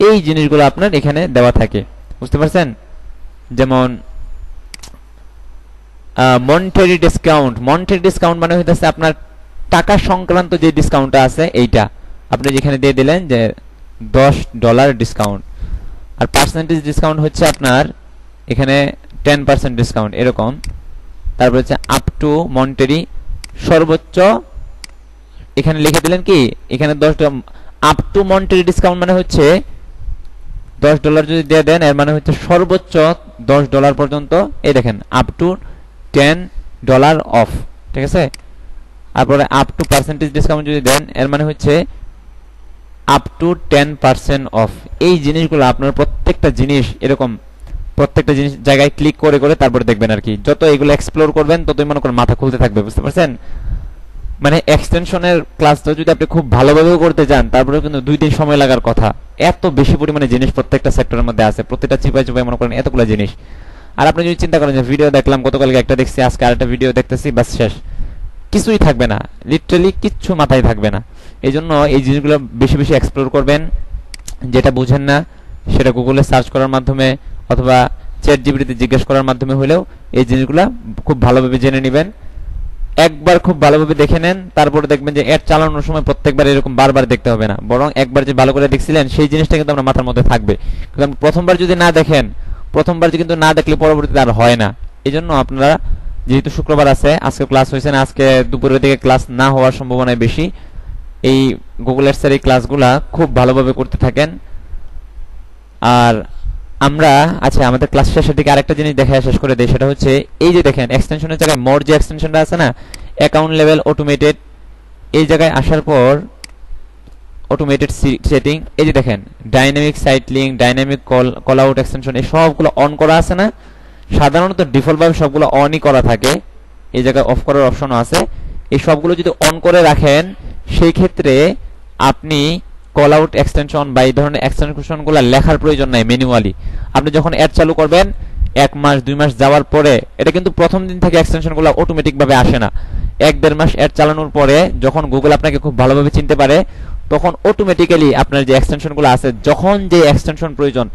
এই জিনিসগুলো আপনার এখানে দেওয়া থাকে, বুঝতে পারছেন। যেমন মনিটারি ডিসকাউন্ট মানে হইতেছে আপনার টাকা সংক্রান্ত যে ডিসকাউন্টটা আছে এইটা আপনি যেখানে দিয়ে দিলেন যে $10 ডিসকাউন্ট। আর পার্সেন্টেজ ডিসকাউন্ট হচ্ছে আপনার এখানে 10% ডিসকাউন্ট এরকম। তারপর হচ্ছে আপ টু মনিটারি, সর্বোচ্চ এখানে লিখে দিলেন কি এখানে আপ টু মনিটারি ডিসকাউন্ট মানে হচ্ছে $10 যদি দিয়ে দেন এর মানে হচ্ছে সর্বোচ্চ $10 পর্যন্ত, এই দেখেন আপ টু $10 অফ, ঠিক আছে। তারপরে আপ টু পার্সেন্টেজ ডিসকাউন্ট যদি দেন এর মানে হচ্ছে আপ টু 10% অফ। এই জিনিসগুলো আপনার প্রত্যেকটা জিনিস এরকম প্রত্যেকটা জিনিস জায়গায় ক্লিক করে করে তারপরে দেখবেন আর কি। যত এগুলো এক্সপ্লোর করবেন ততই মনে করেন মাথা খুলতে থাকবে, বুঝতে পারছেন। মানে এক্সটেনশনের ক্লাসটা যদি আপনি খুব ভালোভাবে করতে যান তারপরে কিন্তু 2 দিন সময় লাগার কথা। এত বেশি পরিমাণে জিনিস প্রত্যেকটা সেক্টরের মধ্যে আছে, প্রত্যেকটা চিপায় চিপায় মনে করেন এতগুলো জিনিস। আর আপনি যদি চিন্তা করেন যে ভিডিও দেখলাম, গতকালকে একটা দেখছি, আজকে আরেকটা ভিডিও দেখতেছি, বাস শেষ, কিছুই থাকবে না, লিটারালি কিচ্ছু মাথায় থাকবে না। এই জন্য এই জিনিসগুলো বেশি বেশি এক্সপ্লোর করবেন। যেটা বুঝেন না সেটা গুগলে সার্চ করার মাধ্যমে অথবা চ্যাট জিপিটিতে জিজ্ঞেস করার মাধ্যমে হলেও এই জিনিসগুলো খুব ভালোভাবে জেনে নেবেন। একবার খুব ভালোভাবে দেখে নেন, তারপরে দেখবেন যে অ্যাড চালানোর সময় প্রত্যেকবার এরকম বারবার দেখতে হবে না, বরং একবার যে ভালো করে দেখছিলেন সেই জিনিসটা কিন্তু আপনার মাথার মধ্যে থাকবে। কিন্তু প্রথমবার যদি না দেখেন, প্রথমবার কিন্তু না দেখলে পরবর্তীতে আর হয় না। এই জন্য আপনারা যেহেতু শুক্রবার আছে, আজকে ক্লাস হয়েছে না, আজকে দুপুরের দিকে ক্লাস না হওয়ার সম্ভাবনা বেশি, এই গুগল এডসের এই ক্লাসগুলা খুব ভালোভাবে করতে থাকেন। আর আমরা আচ্ছা আমাদের ক্লাস শেষের দিকে আরেকটা জিনিস দেখা শেষ করে দেই, সেটা হচ্ছে এই যে দেখেন এক্সটেনশনের জায়গায় মোর যে এক্সটেনশনটা আছে না, অ্যাকাউন্ট লেভেল অটোমেটেড, এই জায়গায় আসার পর অটোমেটেড সেটিং, এই যে দেখেন dynamic site link, dynamic callout extension, এই সবগুলো অন করা আছে না। সাধারণত ডিফল্ট ভাবে সবগুলো অনই করা থাকে, এই জায়গায় অফ করার অপশনও আছে। এই সবগুলো যদি অন করে রাখেন সেই ক্ষেত্রে আপনি কল আউট এক্সটেনশন বা এই ধরনের এক্সটেনশনগুলো লেখার প্রয়োজন নাই ম্যানুয়ালি। আপনি যখন অ্যাড চালু করবেন 1 মাস 2 মাস যাওয়ার পরে, এটা কিন্তু প্রথম দিন থেকে এক্সটেনশনগুলো অটোমেটিক ভাবে আসে না। 1-1.5 মাস অ্যাড চালানোর পরে যখন গুগল আপনাকে খুব ভালোভাবে চিনতে পারে তখন অটোমেটিক্যালি আপনার যে এক্সটেনশনগুলো আছে, যখন যে এক্সটেনশন প্রয়োজন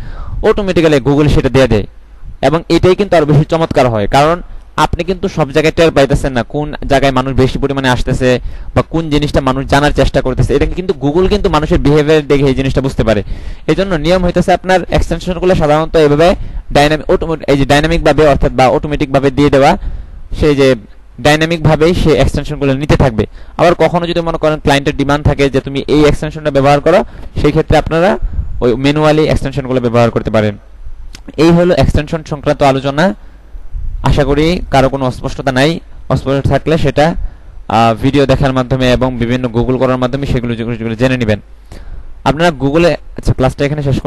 অটোমেটিক্যালি গুগল সেটা দিয়ে দেয়। এবং এটাই কিন্তু আরো বেশি চমৎকার হয়, কারণ আপনি কিন্তু সব জায়গায় টের পাইতেছেন না কোন জায়গায় মানুষ বেশি পরিমাণে আসতেছে বা কোন জিনিসটা মানুষ জানার চেষ্টা করতেছে। এটা কিন্তু গুগল কিন্তু মানুষের বিহেভিয়ার দেখে এই জিনিসটা বুঝতে পারে। এই জন্য নিয়ম হইতেছে আপনার এক্সটেনশনগুলো সাধারণত এইভাবে ডাইনামিক ভাবে অর্থাৎ বা অটোমেটিক ভাবে দিয়ে দেওয়া, সেই যে ডাইনামিক ভাবেই সেই এক্সটেনশনগুলো নিতে থাকবে। আবার কখনো যদি মনে করেন ক্লায়েন্টের ডিমান্ড থাকে যে তুমি এই এক্সটেনশনটা ব্যবহার করো, সেই ক্ষেত্রে আপনারা ওই ম্যানুয়ালি এক্সটেনশনগুলো ব্যবহার করতে পারেন। এই হলো এক্সটেনশন সংক্রান্ত আলোচনা। আশা করি কারো কোনো অস্পষ্টতা নাই, অস্পষ্ট থাকলে সেটা ভিডিও দেখার মাধ্যমে এবং বিভিন্ন গুগল করার মাধ্যমে সেগুলো জেনে নেবেন আপনারা গুগলে। আচ্ছা ক্লাসটা এখানে শেষ